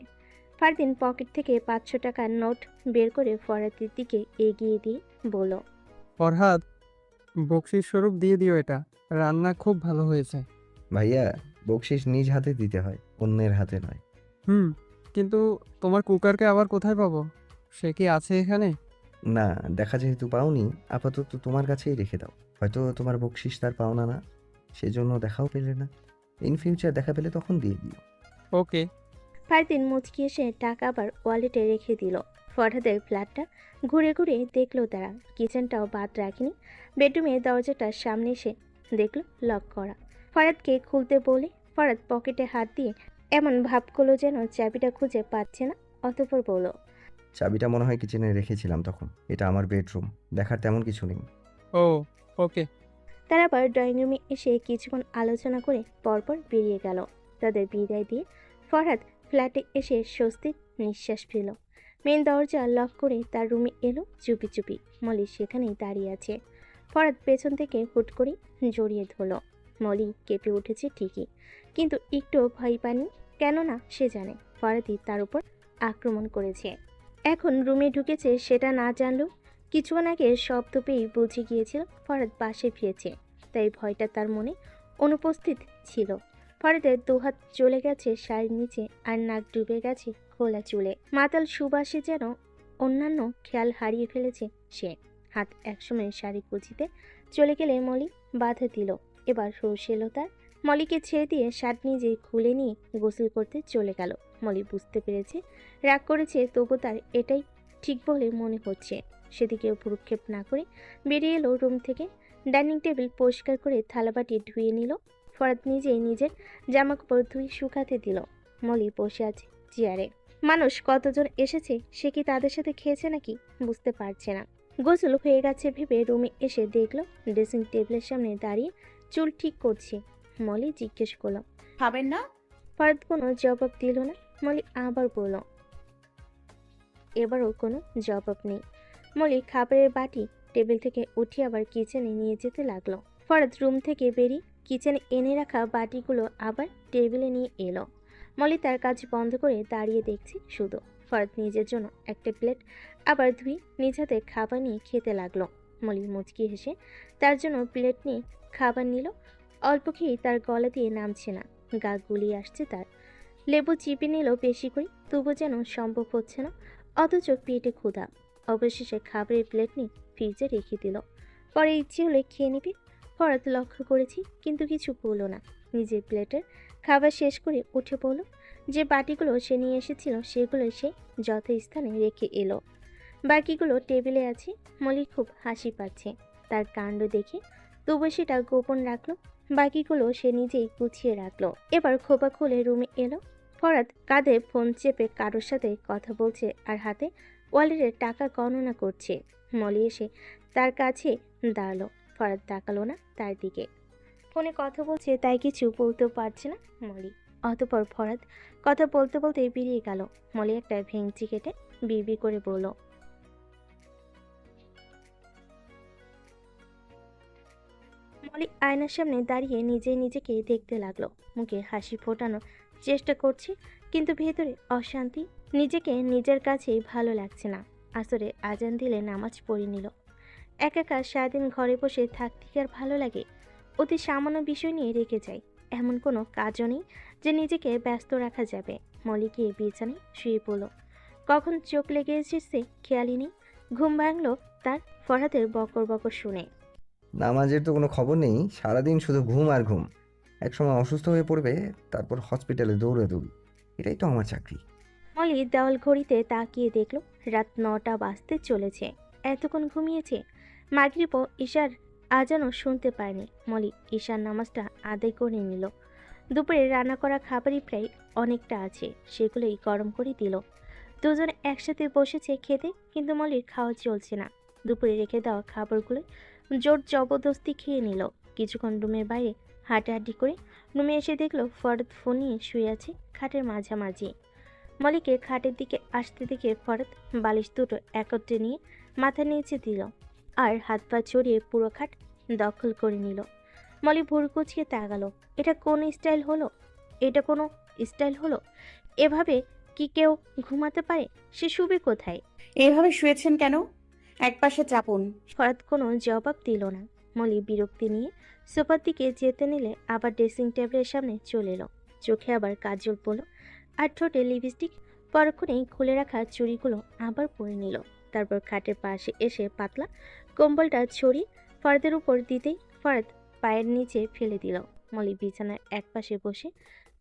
ফারদিন পকেট থেকে 500 টাকার নোট বের করে ফরহাদের দিকে এগিয়ে দিয়ে বলল, ফরহাদ, বকশিস স্বরূপ দিয়ে দিও এটা। রান্না খুব ভালো হয়েছে। ভাইয়া, বকশিস নিজ হাতে দিতে হয়, অন্যের হাতে নয়। হুম, কিন্তু তোমার কুকারকে আবার কোথায় পাবো? সে কি আছে এখানে? না, দেখা যেহেতু পাওনি, আপাতত তোমার কাছেই রেখে দাও। হয়তো তোমার বকশিস তার পাওনা না। সেজন্য দেখাও পেলে না। ইন ফিউচার দেখা পেলে তখন দিয়ে দিও। ওকে। ফারদিন মুচকি এসে টাকা আবার ওয়ালেটে রেখে দিল। ফরহাদের ফ্ল্যাটটা ঘুরে ঘুরে দেখলো তারা, কিচেনটাও বাদ রাখেনি। বেডরুমে দরজাটার সামনে এসে দেখলো লক করা। ফরহাদকে খুলতে বলে ফরহাদ পকেটে হাত দিয়ে এমন ভাব করলো যেন চাবিটা খুঁজে পাচ্ছে না। অতঃপর বলল, চাবিটা মনে হয় কিচেনে রেখেছিলাম তখন। এটা আমার বেডরুম, দেখার তেমন কিছু নেই। ও ওকে। তারা আবার ড্রয়িং রুমে এসে কিছুক্ষণ আলোচনা করে পরপর বেরিয়ে গেল। তাদের বিদায় দিয়ে ফরহাদ ফ্ল্যাটে এসে স্বস্তির নিঃশ্বাস ফেল। মেন দরজা লক করে তার রুমে এলো চুপি চুপি। মলি সেখানেই দাঁড়িয়ে আছে। ফরহাদ পেছন থেকে হুট করে জড়িয়ে ধরল। মলি কেঁপে উঠেছে ঠিকই, কিন্তু একটুও ভয় পায়নি। কেননা সে জানে ফরহাদই তার উপর আক্রমণ করেছে। এখন রুমে ঢুকেছে সেটা না জানলেও কিছুক্ষণ আগে শব্দ পেয়েই বুঝে গিয়েছিল ফরহাদ পাশে ফিরেছে। তাই ভয়টা তার মনে অনুপস্থিত ছিল। ফরহাদের দুহাত চলে গেছে শাড়ির নিচে, আর নাক ডুবে গেছে খোলা চুলে। মাতাল সুবাসে যেন অন্যান্য খেয়াল হারিয়ে ফেলেছে সে। হাত একসময় শাড়ি কুচিতে চলে গেলে মলি বাধা দিল। এবার হুঁশ এলো তার। মলিকে ছেড়ে দিয়ে শার্ট নিজেই খুলে নিয়ে গোসল করতে চলে গেল। মলি বুঝতে পেরেছে রাগ করেছে, তবু তার এটাই ঠিক বলে মনে হচ্ছে। সেদিকেও ভ্রুক্ষেপ না করে বেরিয়ে এলো রুম থেকে। ডাইনিং টেবিল পরিষ্কার করে থালাবাটি ধুয়ে নিল। ফরহাদ নিজেই নিজের জামাকাপড় ধুয়ে শুকাতে দিল। মলি বসে আছে চেয়ারে। মানুষ কতজন এসেছে, সে কি তাদের সাথে খেয়েছে নাকি বুঝতে পারছে না। গোসল হয়ে গেছে ভেবে রুমে এসে দেখলো ড্রেসিং টেবিলের সামনে দাঁড়িয়ে চুল ঠিক করছে। মলি জিজ্ঞেস করলো, খাবেন না? ফরহাদ কোনো জবাব দিল না। মলি আবার বলল, এবারও কোনো জবাব নেই। মলি খাবারের বাটি টেবিল থেকে উঠিয়ে আবার কিচেনে নিয়ে যেতে লাগলো। ফরহাদ রুম থেকে বেরিয়ে কিচেনে এনে রাখা বাটিগুলো আবার টেবিলে নিয়ে এলো। মলি তার কাজ বন্ধ করে দাঁড়িয়ে দেখছে শুধু। ফরহাদ নিজের জন্য একটা প্লেট আবার ধুয়ে নিজ হাতে খাবার নিয়ে খেতে লাগলো। মলি মুচকি হেসে তার জন্য প্লেট নিয়ে খাবার নিল। অল্প খেয়েই তার গলা দিয়ে নামছে না, গা গুলিয়ে আসছে তার। লেবু চিপে নিল বেশি করে, তবু যেন সম্ভব হচ্ছে না। অথচ পেটে ক্ষুধা। অবশেষে খাবারের প্লেট নিয়ে ফ্রিজে রেখে দিল। পরে ইচ্ছে হলে খেয়ে নিবে। ফরহাদ লক্ষ্য করেছি, কিন্তু কিছু বলল না। নিজের প্লেটের খাবার শেষ করে উঠে পড়ল। যে বাটিগুলো সে নিয়ে এসেছিল সেগুলো সে যথাস্থানে রেখে এলো। বাকিগুলো টেবিলে আছে। মলি খুব হাসি পাচ্ছে তার কাণ্ড দেখে, তবু সেটা গোপন রাখলো। বাকিগুলো সে নিজেই গুছিয়ে রাখলো। এবার খোপা খুলে রুমে এলো। ফরহাদ কাঁধে ফোন চেপে কারোর সাথে কথা বলছে, আর হাতে ওয়ালেটের টাকা গণনা করছে। মলি এসে তার কাছে দাঁড়ালো। ফরহাদ তাকালো না তার দিকে। ফোনে কথা বলছে তাই কিছু বলতেও পারছে না মলি। অতঃপর ফরহাদ কথা বলতে বলতে বেরিয়ে গেল। মলি একটা ভেঙচি কেটে বিড়বিড় করে বলল, মলি আয়নার সামনে দাঁড়িয়ে নিজেই নিজেকে দেখতে লাগলো। মুখে হাসি ফোটানোর চেষ্টা করছে, কিন্তু ভেতরে অশান্তি। নিজেকে নিজের কাছেই ভালো লাগছে না। আসরে আজান দিলে নামাজ পড়ে নিল। একা একা সারাদিন ঘরে বসে থাকতে কি আর ভালো লাগে? অতি সামান্য বিষয় নিয়ে রেখে যায়। এমন কোনো কাজও নেই যে নিজেকে ব্যস্ত রাখা যাবে। মলি গিয়ে বিছানায় শুয়ে পড়ল। কখন চোখ লেগে এসেছে খেয়ালই নেই। ঘুম ভাঙলো তার ফরহাদের বকর বকর শুনে। নামাজের তো কোনো খবর নেই, সারাদিন শুধু ঘুম আর ঘুম। একসময় অসুস্থ হয়ে পড়বে, তারপর হসপিটালে দৌড়াদৌড়ি। এটাই তো আমার চাকরি। মলি দেওয়াল ঘড়িতে তাকিয়ে দেখল রাত 9টা বাজতে চলেছে। এতক্ষণ ঘুমিয়েছে। মাগরিব ও ঈশার আজানও শুনতে পায়নি। মলি ঈশার নামাজটা আদায় করে নিল। দুপুরে রান্না করা খাবারই প্রায় অনেকটা আছে, সেগুলোই গরম করে দিল। দুজনে একসাথে বসেছে খেতে, কিন্তু মলির খাওয়া চলছে না। দুপুরে রেখে দেওয়া খাবারগুলো জোর জবরদস্তি খেয়ে নিল। কিছুক্ষণ রুমের বাইরে হাঁটাহাঁটি করে রুমে এসে দেখলো ফরহাদ ফোন নিয়ে শুয়ে আছে খাটের মাঝামাঝি। মলিকে খাটের দিকে আসতে দেখে ফরহাদ বালিশ দুটো একত্রে নিয়ে মাথা নিচে দিল, আর হাত পা ছড়িয়ে পুরো খাট দখল করে নিল। মলি ভুরু কুচকে তাকালো। এটা কোন স্টাইল হলো? এটা কোনো স্টাইল হলো? এভাবে কি কেউ ঘুমাতে পারে? সে শুবে কোথায়? এভাবে শুয়েছেন কেন? একপাশে চাপুন। ফরহাদ কোনো জবাব দিল না। মলি বিরক্তি নিয়ে সোফার দিকে যেতে নিলে আবার ড্রেসিং টেবিলের সামনে চলে এলো। চোখে আবার কাজল পড়ল, আর ঠোঁটে লিপস্টিক। পরক্ষণেই খুলে রাখা চুড়িগুলো আবার পরে নিল। তারপর খাটের পাশে এসে পাতলা কম্বলটা ছড়িয়ে ফরহাদের উপর দিতেই ফরহাদ পায়ের নিচে ফেলে দিল। মলি বিছানার একপাশে বসে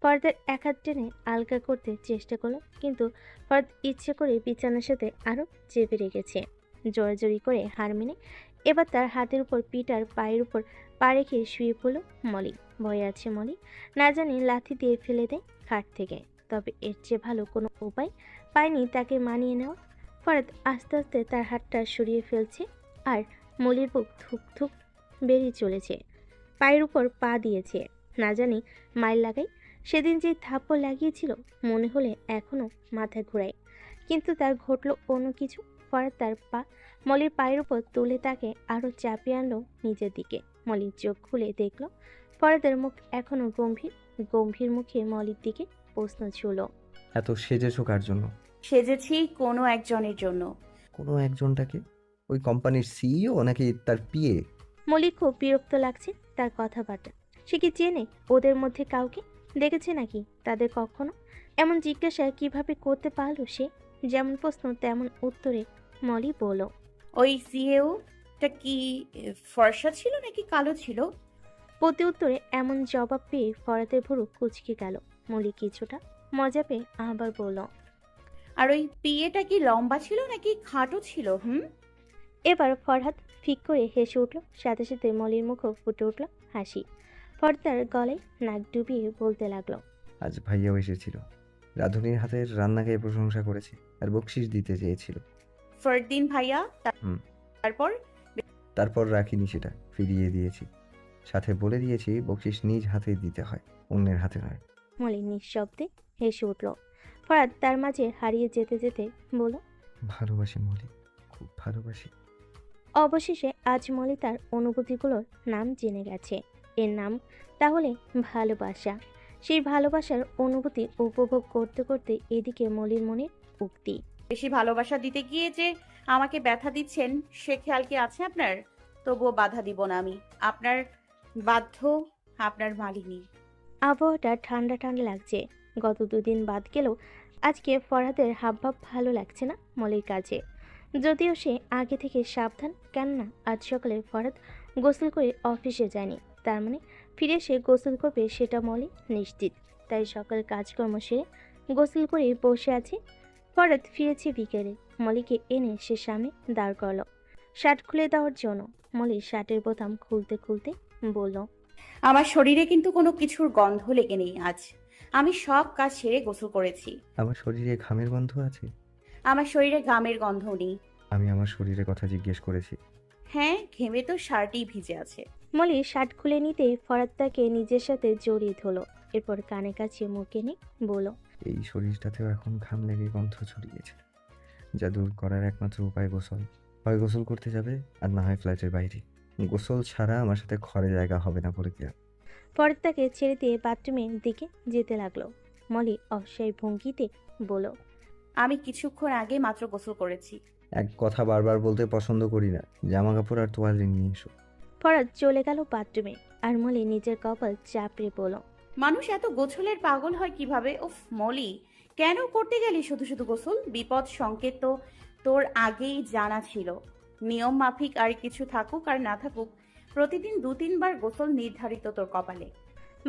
ফরাদের এক হাত টেনে আলগা করতে চেষ্টা করলো, কিন্তু ফরাদ ইচ্ছে করে বিছানার সাথে আরো চেপে রেখেছে। জোরাজোরি করে হার মেনে এবার তার হাতের উপর পিঠ আর পায়ের উপর পা রেখে শুয়ে পড়ল মলি। ভয়ে আছে মলি, না জানি লাথি দিয়ে ফেলে দেয় খাট থেকে। তবে এর চেয়ে ভালো কোনো উপায় পায়নি তাকে মানিয়ে নেওয়া। ফরাদ আস্তে আস্তে তার হাতটা সরিয়ে ফেলছে, আর মলির বুক থুক থুক বেরিয়ে চলেছে। পায়ের উপর পা দিয়েছে, না জানি মাইল লাগাই। সেদিন যে থাপ্পড় লাগিয়েছিল মনে হলে এখনো মাথা ঘুরায়, কিন্তু তার ঘটল অন্য কিছু। ফরাদ তার পা মলির পায়ের উপর তুলে তাকে আরো চাপিয়ে আনলো নিজের দিকে। মলির চোখ খুলে দেখল ফরাদের মুখ এখনো গম্ভীর। গম্ভীর মুখে মলির দিকে প্রশ্ন ছিল। এত সেজেছো কার জন্য? সেজেছি কোনো একজনের জন্য। কোনো একজনটাকে? ওই কোম্পানির সিইও নাকি তার পিএ? মলির খুব বিরক্ত লাগছে তার কথাবার্তা। সে কি চেনে ওদের মধ্যে কাউকে? দেখেছে নাকি তাদের কখনো? এমন জিজ্ঞাসা কিভাবে করতে পারলো সে? যেমন প্রশ্ন তেমন উত্তরে মলি বলল, ওই সিএওটা কি ফর্সা ছিল নাকি কালো ছিল? প্রতি উত্তরে এমন জবাব পেয়ে ফরাদের ভুরু কুঁচকে গেল। মলি কিছুটা মজা পেয়ে আবার বলল, আর ওই পিএটা কি লম্বা ছিল নাকি খাটো ছিল? এবার ফরহাদ ফিক করে হেসে উঠল, সাথে সাথে মলির মুখও ফুটে উঠল হাসি। ফর্দার গলায় নাক ডুবিয়ে বলতে লাগলো, আজ ভাইয়াও এসেছিল। রাঁধুনির হাতের রান্না খেয়ে প্রশংসা করেছে আর বকশিস দিতে চেয়েছিল। ফরদিন ভাইয়া হুম। তারপর তারপর রাখিনি, সেটা ফিরিয়ে দিয়েছি। সাথে বলে দিয়েছি বকশিস নিজ হাতে দিতে হয়, অন্যের হাতে নয়। মলি নিঃশব্দে হেসে উঠল। ফরাদ তার মাঝে হারিয়ে যেতে যেতে বলল, ভালোবাসি মলি, খুব ভালোবাসি। অবশেষে আজ মলি তার অনুভূতিগুলোর নাম জেনে গেছে। এর নাম তাহলে ভালোবাসা। সেই ভালোবাসার অনুভূতি উপভোগ করতে করতে এদিকে মলির মনের উক্তি। বেশি ভালোবাসা দিতে গিয়ে যে আমাকে ব্যথা দিচ্ছেন সে খেয়াল কি আছে আপনার? তবুও বাধা দিব না আমি। আপনার বাধ্য আপনার মালিনী। আবহাওয়াটা ঠান্ডা ঠান্ডা লাগছে। গত দুদিন বাদ গেলেও আজকে ফরহাদের হাবভাব ভালো লাগছে না মলির কাছে। যদিও সে আগে থেকে সাবধান, কেননা আজ সকালে ফরহাদ গোসল করে অফিসে যায়নি। তার মানে ফিরে সে গোসল করবে সেটা মলি নিশ্চিত। তাই সকাল কাজকর্ম সেরে গোসল করে বসে আছে। ফরহাদ ফিরেছে বিকেলে। মলিকে এনে সে সামনে দাঁড় করলো শার্ট খুলে দেওয়ার জন্য। মলি শার্টের বোতাম খুলতে খুলতে বলল, আমার শরীরে কিন্তু কোনো কিছুর গন্ধ লেগে নেই আজ। আমি সব কাজ সেরে গোসল করেছি। আমার শরীরে ঘামের গন্ধ আছে? আমার শরীরে ঘামের গন্ধ নেই। আমি আমার শরীরের কথা জিজ্ঞেস করেছি। হ্যাঁ, ঘেমে তো শার্টই ভিজে আছে। মলি শার্ট খুলে নিতেই ফরাদ তাকে নিজের সাথে জড়িয়ে ধরল। এরপর কানে কাছে মুখ এনে বলল, এই শরীরটাতেও এখন ঘাম লেগে গন্ধ ছড়িয়েছে। যা দূর করার একমাত্র উপায় গোসল। হয় গোসল করতে যাবে, আর না হয় ফ্ল্যাটের বাইরে। গোসল ছাড়া আমার সাথে ঘরে জায়গা হবে না বলে দিলাম। ফরাদ তাকে ছেড়ে দিয়ে বাথরুমের দিকে যেতে লাগলো। মলি অস্বায় ভঙ্গিতে বলল, আমি কিছুক্ষণ আগে মাত্র গোসল করেছি। এক কথা বারবার বলতে পছন্দ করি না। জামা কাপড় আর তোয়ালে নিয়ে এসো। ফরাদ চলে গেল বাথরুমে, আর মলি নিজের কপাল চাপড়ে বলল, মানুষ এত গোছলের পাগল হয় কিভাবে? উফ মলি, কেন করতে গেলি শুধু শুধু গোসল? বিপদ সংকেত তো তোর আগেই জানা ছিল। নিয়ম মাফিক আর কিছু থাকুক আর না থাকুক, প্রতিদিন 2-3 বার গোসল নির্ধারিত তোর কপালে।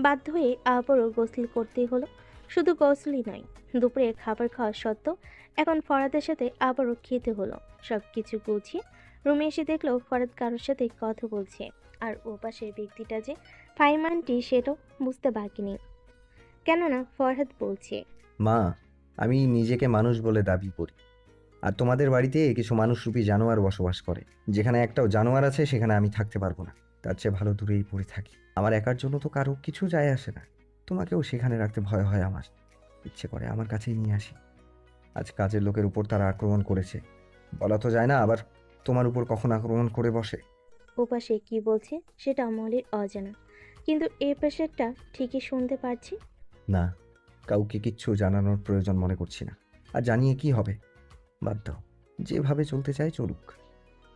বাধ্য হয়ে আবারও গোসল করতেই হলো। শুধু গোসলই নয়, দুপুরে খাবার খাওয়া সত্ত্বেও এখন ফরাদের সাথে আবারও খেতে হলো। সব কিছু গুছিয়ে রুমে এসে দেখলো ফরাদ কারোর সাথে কথা বলছে, আর ও পাশের ব্যক্তিটা যে ফাইমানটি সেটাও বুঝতে বাকি নেই। কেননা ফরহাদ বলছে, মা, আমি নিজেকে মানুষ বলে দাবি করি, আর তোমাদের বাড়িতে কিছু মানুষরূপী জানোয়ার বসবাস করে। যেখানে একটাও জানোয়ার আছে সেখানে আমি থাকতে পারবো না। তার চেয়ে ভালো দূরেই পড়ে থাকি। আমার একার জন্য তো কারো কিছু যায় আসে না। তোমাকেও সেখানে রাখতে ভয় হয় আমার। ইচ্ছে করে আমার কাছেই নিয়ে আসি। আজ কাজের লোকের উপর তারা আক্রমণ করেছে। বলা তো যায় না, আবার তোমার উপর কখন আক্রমণ করে বসে। ওপাশে কি বলছে সেটা মলির অজানা, কিন্তু এ পাশেরটা ঠিকই শুনতে পারছি। না, কাউকে কিচ্ছু জানানোর প্রয়োজন মনে করছি না। আর জানিয়ে কি হবে? বাদ দাও, যেভাবে চলতে চায় চলুক।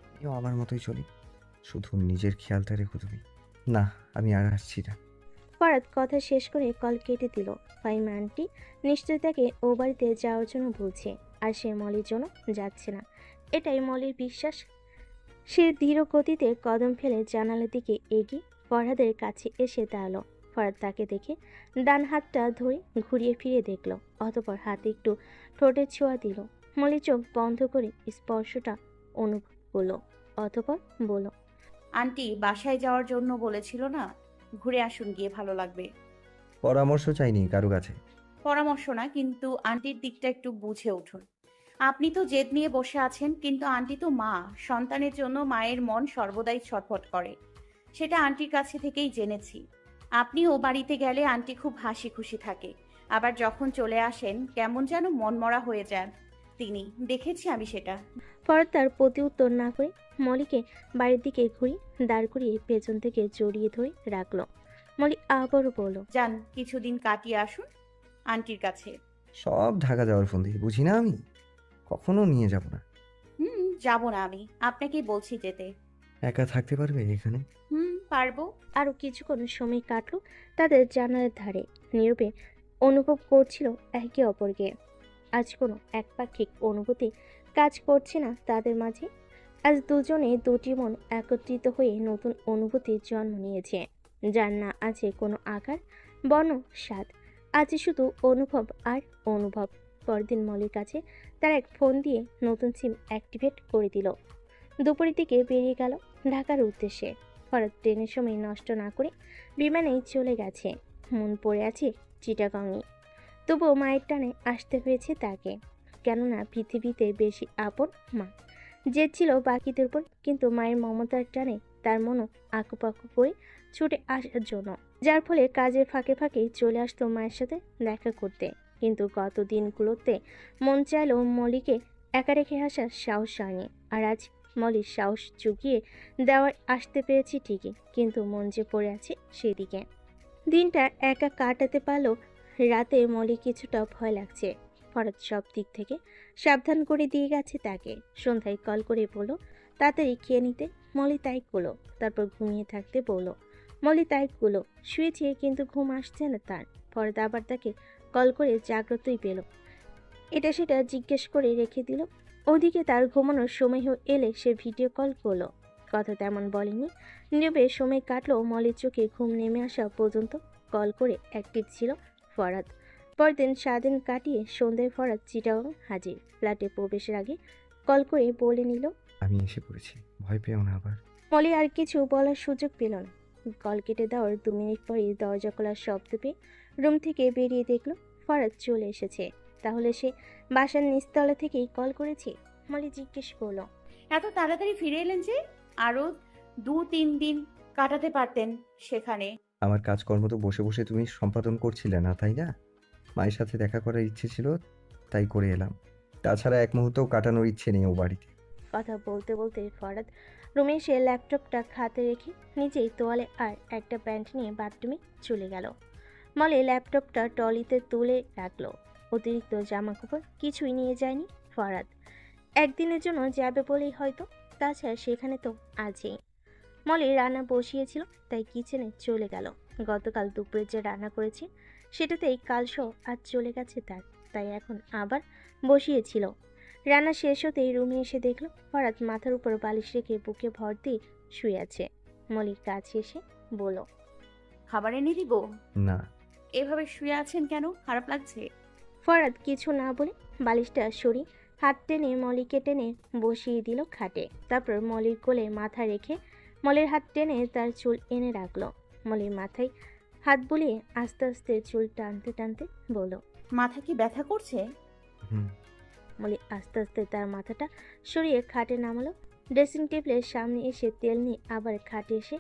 আমিও আমার মতোই চলি। শুধু নিজের খেয়ালটা রেখো তুমি। না, আমি আর আসছি না। ফরাদ কথা শেষ করে কল কেটে দিল। ফাইমা আন্টি নিশ্চয়ই তাকে ও বাড়িতে যাওয়ার জন্য বলছে, আর সে মলির জন্য যাচ্ছে না, এটাই মলির বিশ্বাস। সে ধীর গতিতে কদম ফেলে জানালার দিকে এগিয়ে ফরহাদের কাছে এসে দাঁড়ালো। ফরহাদ তাকে দেখে ডান হাতটা ধরে ঘুরিয়ে ফিরে দেখলো, অতঃপর হাতে একটু ঠোঁটের ছোঁয়া দিল। মলি চোখ বন্ধ করে স্পর্শটা অনুভব করলো, অতঃপর বলল, আন্টি বাসায় যাওয়ার জন্য বলেছিল না, ঘুরে আসুন, গিয়ে ভালো লাগবে। পরামর্শ চাইনি কারো কাছে। পরামর্শ না, কিন্তু আন্টির দিকটা একটু বুঝে উঠুন। আপনি তো জেদ নিয়ে বসে আছেন, কিন্তু আন্টি তো মা। সন্তানের জন্য মায়ের মন সর্বদাই ছটফট করে, সেটা আন্টির কাছে থেকেই জেনেছি। আপনি ও বাড়িতে গেলে আন্টি খুব হাসি খুশি থাকে, আবার যখন চলে আসেন কেমন যেন মনমরা হয়ে যান তিনি। দেখেছি আমি সেটা। ফরহাদ তার প্রতি উত্তর না করে মলিকে বাড়ির দিকে ঘুরিয়ে দাঁড় করিয়ে পেছন থেকে জড়িয়ে ধরে রাখলো। মলি আবারও বলল, যান, কিছুদিন কাটিয়ে আসুন আন্টির কাছে। সব ঢাকা যাওয়ার ফোন দিয়ে বুঝি না আমি, কখনো নিয়ে যাব না। যাব না আমি, আপনাকেই বলছি যেতে। একা থাকতে পারবে এখানে? পারবো। আরও কিছুক্ষণ সময় কাটলো তাদের জানালার ধারে। নীরবে অনুভব করছিল একে অপরকে। আজ কোনো একপাক্ষিক অনুভূতি কাজ করছে না তাদের মাঝে। আজ দুজনে দুটি মন একত্রিত হয়ে নতুন অনুভূতির জন্ম নিয়েছে, যার না আছে কোনো আকার বর্ণ স্বাদ। আছে শুধু অনুভব আর অনুভব। পরদিন মলির কাছে তার এক ফোন দিয়ে নতুন সিম অ্যাক্টিভেট করে দিল। দুপুরের দিকে বেরিয়ে গেল ঢাকার উদ্দেশ্যে। ফরহাদ ট্রেনের সময় নষ্ট না করে বিমানেই চলে গেছে। মন পড়ে আছে চিটাগাংয়ে। তবুও মায়ের টানে আসতে হয়েছে তাকে, কেননা পৃথিবীতে বেশি আপন মা। যে ছিল বাকিদের উপর, কিন্তু মায়ের মমতার টানে তার মনও আঁকুপাকু করে ছুটে আসার জন্য, যার ফলে কাজের ফাঁকে ফাঁকে চলে আসতো মায়ের সাথে দেখা করতে। কিন্তু গত দিনগুলোতে মন চাইলেও মলিকে একা রেখে আসার সাহস হয়নি। আর আজ মলির সাহস জুগিয়ে দেওয়ার আসতে পেরেছি ঠিকই, কিন্তু মন যে পড়ে আছে সেদিকে। দিনটা একা কাটাতে পারলেও রাতে মলি কিছুটা ভয় লাগছে। ফরহাদ সব দিক থেকে সাবধান করে দিয়ে গেছে তাকে। সন্ধ্যায় কল করে বলল তাড়াতাড়ি খেয়ে নিতে। মলি তাই করলো। তারপর ঘুমিয়ে থাকতে বলল। মলি তাই করলো। শুয়েছে কিন্তু ঘুম আসছে না তার। ফরহাদ আবার তাকে কল করে জাগ্রতই পেল। এটা সেটা জিজ্ঞেস করে রেখে দিল। ওদিকে তার ঘুমানোর সময় এলে সে ভিডিও কল করলো। কথা তেমন বলেনি, নীরবে সময় কাটলো। মলির চোখে ঘুম নেমে আসা পর্যন্ত কল করে অ্যাক্টিভ ছিল ফরহাদ। পরদিন সারাদিন কাটিয়ে সন্ধ্যায় ফরহাদ চিটাগাং হাজির। ফ্ল্যাটে প্রবেশের আগে কল করে বলে নিল, আমি এসে পড়েছি, ভয় পেও না আবার। মলি আর কিছু বলার সুযোগ পেল না। কল কেটে দেওয়ার 2 মিনিট পরেই দরজা খোলার শব্দ পেয়ে রুম থেকে বেরিয়ে দেখলো ফরহাদ চলে এসেছে। তাহলে সে বাসার নিচতলা থেকেই কল করেছে? মলি জিজ্ঞেস করলো। এত তাড়াতাড়ি ফিরে এলেন যে? আরো 2-3 দিন কাটাতে পারতেন সেখানে। আমার কাজকর্ম তো বসে বসে তুমি সম্পাদন করছিলে না, তাই না? মায়ের সাথে দেখা করার ইচ্ছে ছিল, তাই করে এলাম। তাছাড়া এক মুহূর্তও কাটানোর ইচ্ছে নেই ও বাড়িতে। কথা বলতে বলতে ফরহাদ রুমে এসে ল্যাপটপটা খাতে রেখে নিজেই তোয়ালে আর একটা প্যান্ট নিয়ে বাথরুমে চলে গেল। মলে ল্যাপটপটা ট্রলিতে তুলে রাখলো। অতিরিক্ত জামা কাপড় কিছুই নিয়ে যায়নি ফরহাদ। একদিনের জন্য যাবে বলেই হয়তো, তাছাড়া সেখানে তো আছেই। মলি রান্না বসিয়েছিল, তাই কিচেনে চলে গেল। গতকাল দুপুরে যে রান্না করেছে সেটাতেই কালসহ আজ চলে গেছে তার, তাই এখন আবার বসিয়েছিল। রান্না শেষ হতেই রুমে এসে দেখলো ফরহাদ মাথার উপর বালিশ রেখে বুকে ভর দিয়ে শুয়ে আছে। মলির কাছে এসে বলল, খাবার এনে দিব? না। এভাবে শুয়ে আছেন কেন? খারাপ লাগছে? ফরহাদ কিছু না বলে বালিশটা সরিয়ে হাত টেনে মলিকে টেনে বসিয়ে দিল খাটে। তারপর মলির কোলে মাথা রেখে মলির হাত টেনে তার চুল এনে রাখলো। মলির মাথায় হাত বুলিয়ে আস্তে আস্তে চুল টানতে টানতে বলল, মাথা কি ব্যথা করছে? হুম। মলি আস্তে আস্তে তার মাথাটা সরিয়ে খাটে নামালো। ড্রেসিং টেবিলের সামনে এসে তেল নিয়ে আবার খাটে এসে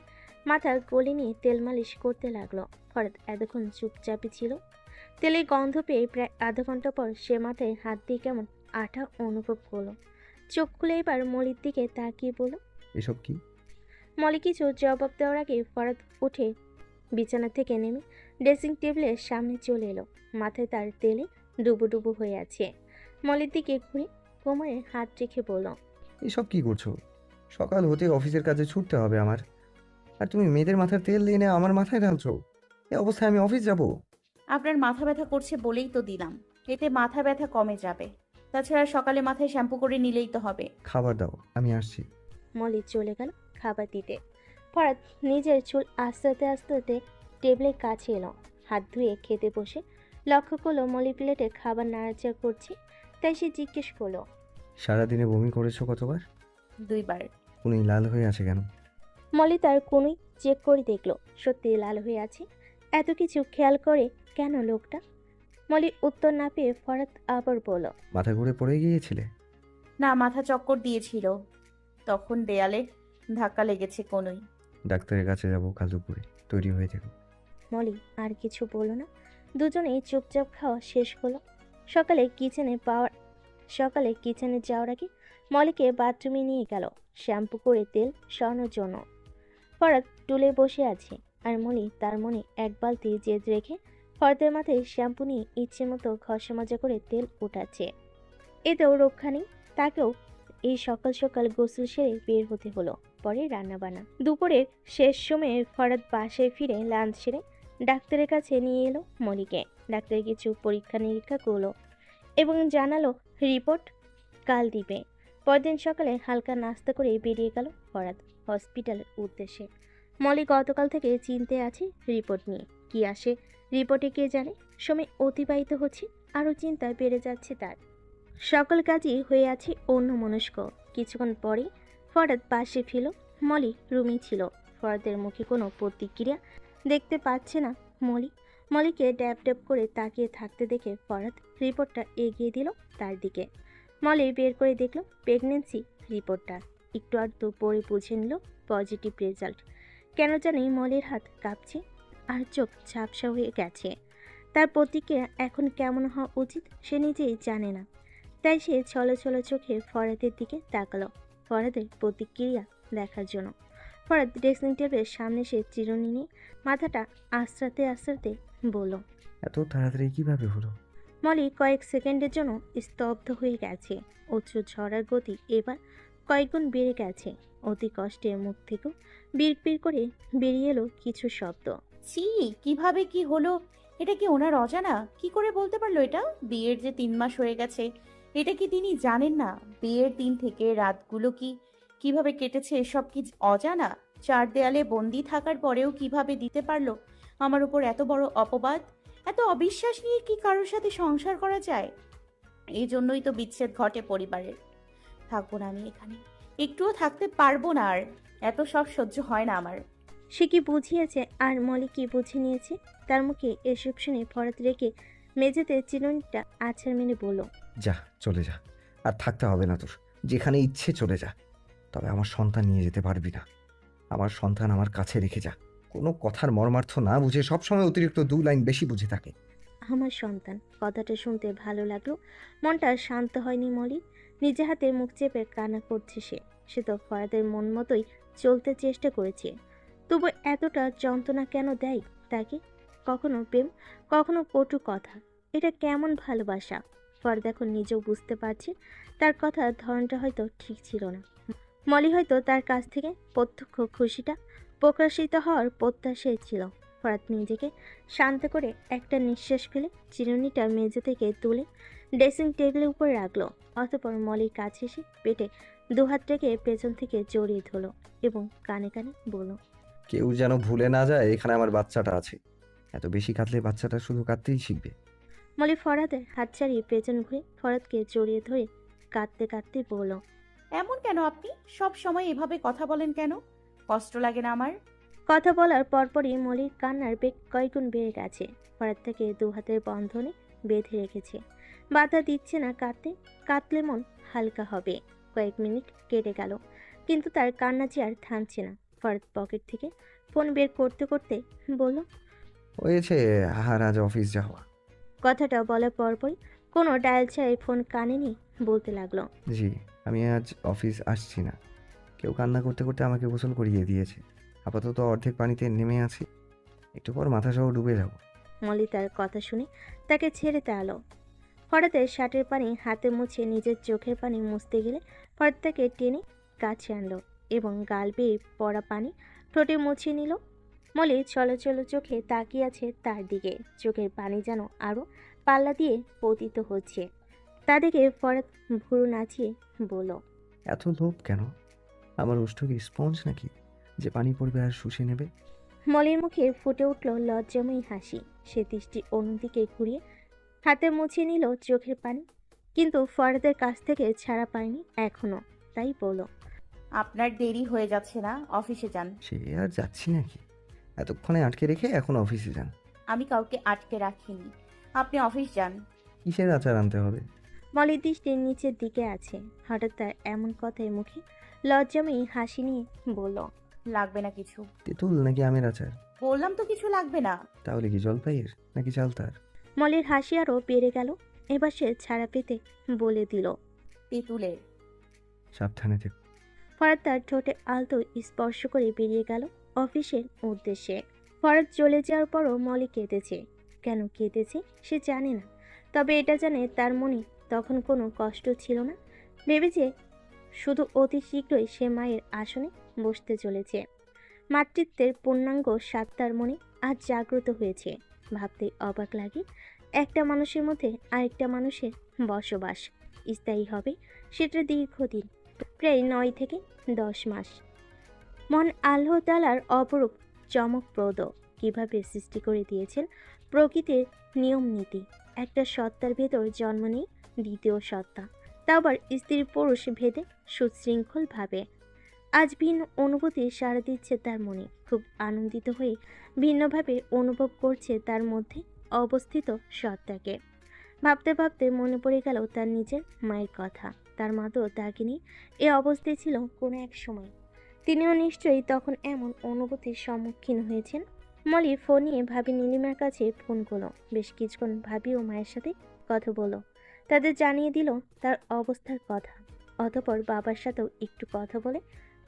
মাথা গলে নিয়ে তেল মালিশ করতে লাগলো। ফরহাদ এতক্ষণ চুপচাপই ছিল। তেলের গন্ধ পেয়ে প্রায় আধা ঘন্টা পর সে মাথায় হাত দিয়ে কেমন আঠা অনুভব করলো। চোখ খুলে এবার মলির দিকে তাকিয়ে বলল, এসব কি? মলি কিছু জবাব দেওয়ার আগে ফরহাদ উঠে বিছানা থেকে নেমে ড্রেসিং টেবিলের সামনে চলে এলো। মাথায় তার তেলে ডুবো ডুবো হয়ে আছে। মলির দিকে ঘুরে কোমরে হাত রেখে বলল, এসব কি করছো? সকাল হতে অফিসের কাজে ছুটতে হবে আমার, আর তুমি মেয়েদের মাথার তেল এনে আমার মাথায় ঢালছো? এই অবস্থায় আমি অফিস যাব? আপনার মাথা ব্যথা করছে বলেই তো দিলাম, এতে মাথা ব্যথা কমে যাবে। তাছাড়া সকালে মাথায় শ্যাম্পু করে নিলেই তো হবে। খাবার দাও, আমি আসছি। মলি চলে গেল খাবার দিতে। ফরাদ নিজের চুল আস্তে আস্তে টেবিলের কাছে এলো। হাত ধুয়ে খেতে বসে লক্ষ্য করলো মলি প্লেটে খাবার নাড়াচাড়া করছে। তাই সে জিজ্ঞেস করলো, সারাদিনে বমি করেছো কতবার? 2 বার। উনি লাল হয়ে আছে কেন? মলি তার কোনোই চেক করে দেখলো, সত্যি লাল হয়ে আছে। এত কিছু খেয়াল করে কেন লোকটা? মলি উত্তর না পেয়ে ফরাদ আবার বলল, মাথা ঘুরে পড়ে গিয়েছিলে? না, মাথা চক্কর দিয়েছিল, তখন দেয়ালে ধাক্কা লেগেছে কোনোই। ডাক্তারের কাছে যাবো কাল দুপুরে, তৈরি হয়ে থেকো। মলি আর কিছু বলল না। দুজনেই চুপচাপ খাওয়া শেষ হলো। সকালে কিচেনে যাওয়ার আগে মলিকে বাথরুমে নিয়ে গেল শ্যাম্পু করে তেল সরানোর জন্য। ফরাদ টুলে বসে আছে আর মলি তার মনে এক বালতি জেদ রেখে ফরাদের মাথায় শ্যাম্পু নিয়ে ইচ্ছে মতো ঘষা মাজা করে তেল উঠাচ্ছে। এতেও রক্ষা নেই, তাকেও এই সকাল সকাল গোসল সেরে বের হতে হলো। পরে রান্নাবান্না। দুপুরের শেষ সময়ে ফরাদ বাসায় ফিরে লাঞ্চ সেরে ডাক্তারের কাছে নিয়ে এলো মলিকে। ডাক্তার কিছু পরীক্ষা নিরীক্ষা করলো এবং জানালো রিপোর্ট কাল দিবে। পরদিন সকালে হালকা নাস্তা করে বেরিয়ে গেল ফরাদ হসপিটালের উদ্দেশ্যে। মলি গতকাল থেকে চিন্তায় আছে রিপোর্ট নিয়ে। কি আসে রিপোর্টে কে জানে। সময় অতিবাহিত হচ্ছে, আরও চিন্তা বেড়ে যাচ্ছে তার। সকল কাজই হয়ে আছে অন্যমনস্ক। কিছুক্ষণ পরেই ফরাদ পাশে ফিরল। মলি রুমে ছিল। ফরাদের মুখে কোনো প্রতিক্রিয়া দেখতে পাচ্ছে না মলি। মলিকে ড্যাব ড্যাব করে তাকিয়ে থাকতে দেখে ফরাদ রিপোর্টটা এগিয়ে দিল তার দিকে। মলি বের করে দেখল প্রেগনেন্সি রিপোর্টটা। একটু আধটু পরে বুঝে নিল পজিটিভ রেজাল্ট। কেন জানি মলির হাত কাঁপছে আর চোখ ঝাপসা হয়ে গেছে। তার প্রতিক্রিয়া এখন কেমন হওয়া উচিত সে নিজেই জানে না। তাই সে ছলো ছলো চোখে ফরাদের দিকে তাকালো ফরাদের প্রতিক্রিয়া দেখার জন্য। ফরাদ ড্রেসিং টেবিলের সামনে সে চিরুনি নিয়ে মাথাটা আশ্রাতে বলল, এত তাড়াতাড়ি কিভাবে হলো? মলি কয়েক সেকেন্ডের জন্য স্তব্ধ হয়ে গেছে। অশ্রু ঝরার গতি এবার কয়েকগুণ বেড়ে গেছে। অতি কষ্টে মুখ থেকেও বিড় করে বেরিয়ে এলো কিছু শব্দ। ছি, কিভাবে কি হলো? এটা কি ওনার অজানা? কি করে বলতে পারলো এটা? বিয়ের যে 3 মাস হয়ে গেছে, এটা কি তিনি জানেন না? বিয়ের দিন থেকে রাতগুলো কিভাবে কেটেছে এসব কি অজানা? 4 দেয়ালে বন্দি থাকার পরেও কিভাবে দিতে পারলো আমার উপর এত বড় অপবাদ? এত অবিশ্বাস নিয়ে কি কারোর সাথে সংসার করা যায়? এই জন্যই তো বিচ্ছেদ ঘটে পরিবারের। থাকবো না আমি এখানে, একটুও থাকতে পারবো না আর। এত সব সহ্য হয় না আমার। সে কি বুঝিয়েছে আর মলি কি বুঝে নিয়েছে? তার মুখে এসব শুনে ফরাত রেখে মেঝেতে চিরুনিটা আছাড় মেরে বলল, যা, চলে যা। আর থাকতে হবে না তোর, যেখানে ইচ্ছে চলে যা। তবে আমার সন্তান নিয়ে যেতে পারবি না। আমার সন্তান আমার কাছে রেখে যা। কোনো কথার মর্মার্থ না বুঝে সবসময় অতিরিক্ত 2 লাইন বেশি বুঝে থাকে। আমার সন্তান। কথাটা শুনতে ভালো লাগলো। মনটা শান্ত হয়নি মলি। নিজে হাতে মুখ চেপে কান্না করছে সে তো ফরাদের মন মতোই চলতে চেষ্টা করেছে। তবু এতটা যন্ত্রণা কেন দেয় তাকে? কখনো প্রেম, কখনো কটু কথা। এটা কেমন ভালোবাসা? ফরাদ এখন নিজেও বুঝতে পারছে তার কথার ধরনটা হয়তো ঠিক ছিল না। মলি হয়তো তার কাছ থেকে প্রত্যক্ষ খুশিটা প্রকাশিত হওয়ার প্রত্যাশায় ছিল। ফরাদ নিজেকে শান্ত করে একটা নিঃশ্বাস ফেলে চিরুনিটা মেঝে থেকে তুলে ড্রেসিং টেবিলের উপর রাখলো। অতঃপর মলির কাছে এসে পেটে 2 হাত রেখে পেছন থেকে জড়িয়ে ধরলো এবং কানে কানে বলল, কেউ যেন ভুলে না যায় এখানে আমার বাচ্চাটা আছে। এত বেশি কাঁদলে বাচ্চাটা শুধু কাঁদতেই শিখবে। মলি ফরাদের হাত ছাড়িয়ে পেছন ঘুরে ফরাদকে জড়িয়ে ধরে কাঁদতে বলল, এমন কেন আপনি সব সময় এভাবে কথা বলেন কেন? কষ্ট লাগে না আমার? কথা বলার পরপরই মলির কান্নার বেগ কয়েকগুণ বেড়ে গেছে। ফরাদ থেকে 2 হাতের বন্ধনে বেঁধে রেখেছে। বাধা দিচ্ছে না কাঁদতে। কাঁদলে মন হালকা হবে। কয়েক মিনিট কেটে গেল, কিন্তু তার কান্না যে আর থামছে না। ফরাদ পকেট থেকে ফোন বের করতে বলল, হয়েছে, আর আজ অফিস যাওয়া? কথাটা বলার পরপরই কোনো ডায়াল ছাড়াই ফোন কানে নিয়ে বলতে লাগলো, জি, আমি আজ অফিস আসছি না। কেউ কান্না করতে করতে আমাকে গোসল করিয়ে দিয়েছে। আপাতত অর্ধেক পানিতে নেমে আছি, একটু পর মাথাসহ ডুবে যাব। মলি তার কথা শুনে তাকে ছেড়ে তাড়ালো। ফরাদের শার্টের পানি হাতে মুছে নিজের চোখের পানি মুছতে গেলে ফরাদ তাকে টেনে কাছে আনলো এবং গাল বেয়ে পড়া পানি ঠোঁটে মুছে নিল। মলি চলো চোখে তাকিয়ে আছে তার দিকে। চোখের পানি যেন আরও পাল্লা দিয়ে পতিত হচ্ছে। তা দেখে ফরাদ ভুরু নাচিয়ে বলল, এত লোভ কেন? আমার ওষ্ঠ কি স্পঞ্জ নাকি? যে পানি পড়বে আর শুষে নেবে। মলির মুখে ফুটে উঠল লজ্জাময়ী হাসি। সে দৃষ্টি অন্যদিকে ঘুরিয়ে হাতে মুছিয়ে নিল চোখের পানি, কিন্তু ফরাদের কাছ থেকে ছাড়া পায়নি এখনো। তাই বলল, আপনার দেরি হয়ে যাচ্ছে না? অফিসে যান। সে আর যাচ্ছি নাকি? এতক্ষণে আটকে রেখে এখন অফিসে যান? আমি কাউকে আটকে রাখিনি, আপনি অফিস যান। কিসের আচার আনতে হবে? মলির দৃষ্টি নিচের দিকে আছে। হঠাৎ তার এমন কথায় মুখে লজ্জাময়ী হাসি নিয়ে বলল, লাগবে না কিছু। তেঁতুল নাকি আমের আচার? বললাম তো কিছু লাগবে না। তাহলে কি জলপাইয়ের নাকি চালতার? মলির হাসি আরও বেড়ে গেল। এবার সে ছাড়া পেতে বলে দিল, তেঁতুলের। সাবধানে থেকো। ফরাদ তার ঠোঁটে আলতো স্পর্শ করে বেরিয়ে গেল অফিসের উদ্দেশ্যে। ফরাদ চলে যাওয়ার পরও মলি কেঁদেছে। কেন কেঁদেছে সে জানে না, তবে এটা জানে তার মনে তখন কোনো কষ্ট ছিল না। ভেবেছে শুধু অতি শীঘ্রই সে মায়ের আসনে বসতে চলেছে। মাতৃত্বের পূর্ণাঙ্গ স্বাদ তার মনে আজ জাগ্রত হয়েছে। ভাবতে অবাক লাগে, একটা মানুষের মধ্যে আরেকটা মানুষের বসবাস স্থায়ী হবে সেটা দীর্ঘদিন, প্রায় 9 থেকে 10 মাস। মন আল্লাহ তাআলার অপরূপ চমকপ্রদ কিভাবে সৃষ্টি করে দিয়েছেন প্রকৃতির নিয়ম নীতি। একটা সত্তার ভেতর জন্ম নেই দ্বিতীয় সত্তা, তা আবার স্ত্রী পুরুষ ভেদে সুশৃঙ্খলভাবে। আজ ভিন্ন অনুভূতি সাড়া দিচ্ছে তার মনে। খুব আনন্দিত হয়ে ভিন্নভাবে অনুভব করছে তার মধ্যে অবস্থিত সত্তাকে। ভাবতে ভাবতে মনে পড়ে গেল তার নিজের মায়ের কথা। তার মা তো তাকে নিয়ে এ অবস্থায় ছিল কোনো এক সময়। তিনিও নিশ্চয়ই তখন এমন অনুভূতির সম্মুখীন হয়েছেন। মলি ফোন নিয়ে ভাবি নীলিমার কাছে ফোন করলো। বেশ কিছুক্ষণ ভাবি ও মায়ের সাথে কথা বলল, তাদের জানিয়ে দিল তার অবস্থার কথা। অতঃপর বাবার সাথেও একটু কথা বলে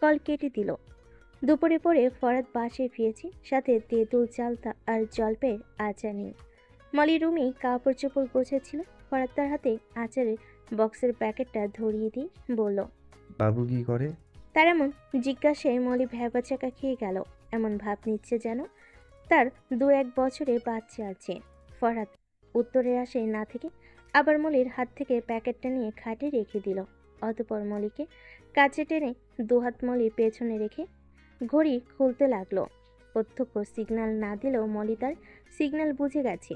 কল কেটে দিল। দুপুরে পরে ফরাদ বাসায় ফিরেছে, সাথে তেঁতুল, চালতা আর জলপাইয়ের আচার নিয়ে। মলি রুমেই কাপড় চোপড় গোছাচ্ছিল। ফরাদ তার হাতে আচারের বক্সের প্যাকেটটা ধরিয়ে দিয়ে বলল, বাবু কি করে? তার এমন জিজ্ঞাসায় মলি ভ্যাবাচাকা খেয়ে গেল। এমন ভাব নিচ্ছে যেন তার 2-1 বছরে বাচ্চা আছে। ফরহাদ উত্তরের আশায় না থেকে আবার মলির হাত থেকে প্যাকেটটা নিয়ে খাটে রেখে দিল। অতঃপর মলিকে কাছে টেনে দুহাত মলির পেছনে রেখে ঘড়ি খুলতে লাগলো। প্রত্যক্ষ সিগন্যাল না দিলেও মলি তার সিগন্যাল বুঝে গেছে।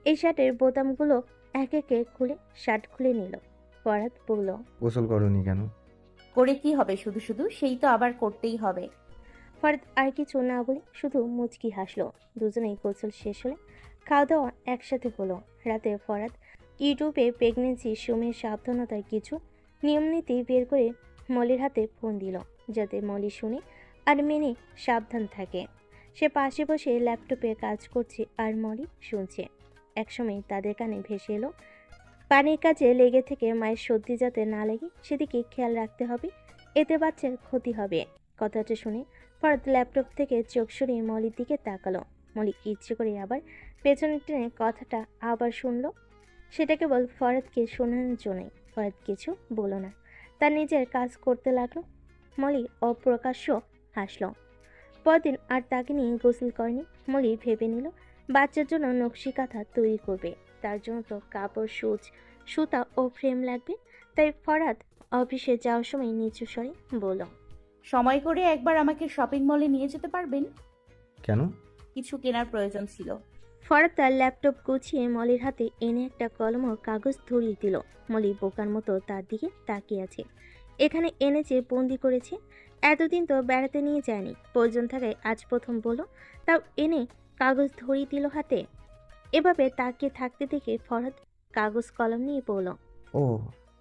এই শার্টের বোতামগুলো এক একে খুলে শার্ট খুলে নিল। ফরহাদ বলল, গোসল করনি কেন? করে কি হবে শুধু শুধু? সেই তো আবার করতেই হবে। ফরাদ আর কিছু না বলে শুধু মুচকি হাসলো। দুজনেই গোসল শেষ হলে খাওয়া দাওয়া একসাথে হলো। রাতে ফরাদ ইউটিউবে প্রেগনেন্সি সময়ের সাবধানতার কিছু নিয়মনীতি বের করে মলির হাতে ফোন দিল, যাতে মলি শুনে আর মেনে সাবধান থাকে। সে পাশে বসে ল্যাপটপে কাজ করছে আর মলি শুনছে। একসময় তাদের কানে ভেসে এলো, পানির কাজে লেগে থেকে মায়ের সর্দি যাতে না লাগে সেদিকে খেয়াল রাখতে হবে, এতে বাচ্চার ক্ষতি হবে। কথাটা শুনে ফরাদ ল্যাপটপ থেকে চোখ সরিয়ে মলির দিকে তাকালো। মলি ইচ্ছে করে আবার পেছনে টেনে কথাটা আবার শুনলো। সেটা কেবল ফরাদকে শোনানোর জন্যই। ফরাদ কিছু বলল না, তার নিজের কাজ করতে লাগলো। মলি অপ্রকাশ্য হাসলো। পরদিন আর তাকে নিয়ে গোসল করেনি। মলি ভেবে নিল বাচ্চার জন্য নকশি কাঁথা তৈরি করবে। তার জন্য তো কাপড়, সুচ, সুতা ও ফ্রেম লাগবে। তাই ফরাদ অফিসে যাওয়ার সময় নিচু স্বরে বলল, সময় করে একবার আমাকে শপিং মলে নিয়ে যেতে পারবেন? কেন? কিছু কেনার প্রয়োজন ছিল। ফরাদ তার ল্যাপটপ গুছিয়ে মলির হাতে এনে একটা কলম ও কাগজ ধরিয়ে দিল। মলি বোকার মতো তার দিকে তাকিয়ে আছে। এখানে এনেছে, বন্দি করেছে। এতদিন তো বেড়াতে নিয়ে যায়নি, প্রয়োজন থাকায় আজ প্রথম বলো, তাও এনে কাগজ ধরিয়ে দিল হাতে। এভাবে তাকিয়ে থাকতে দেখে ফরাদ কাগজ কলম নিয়ে বলল, ও,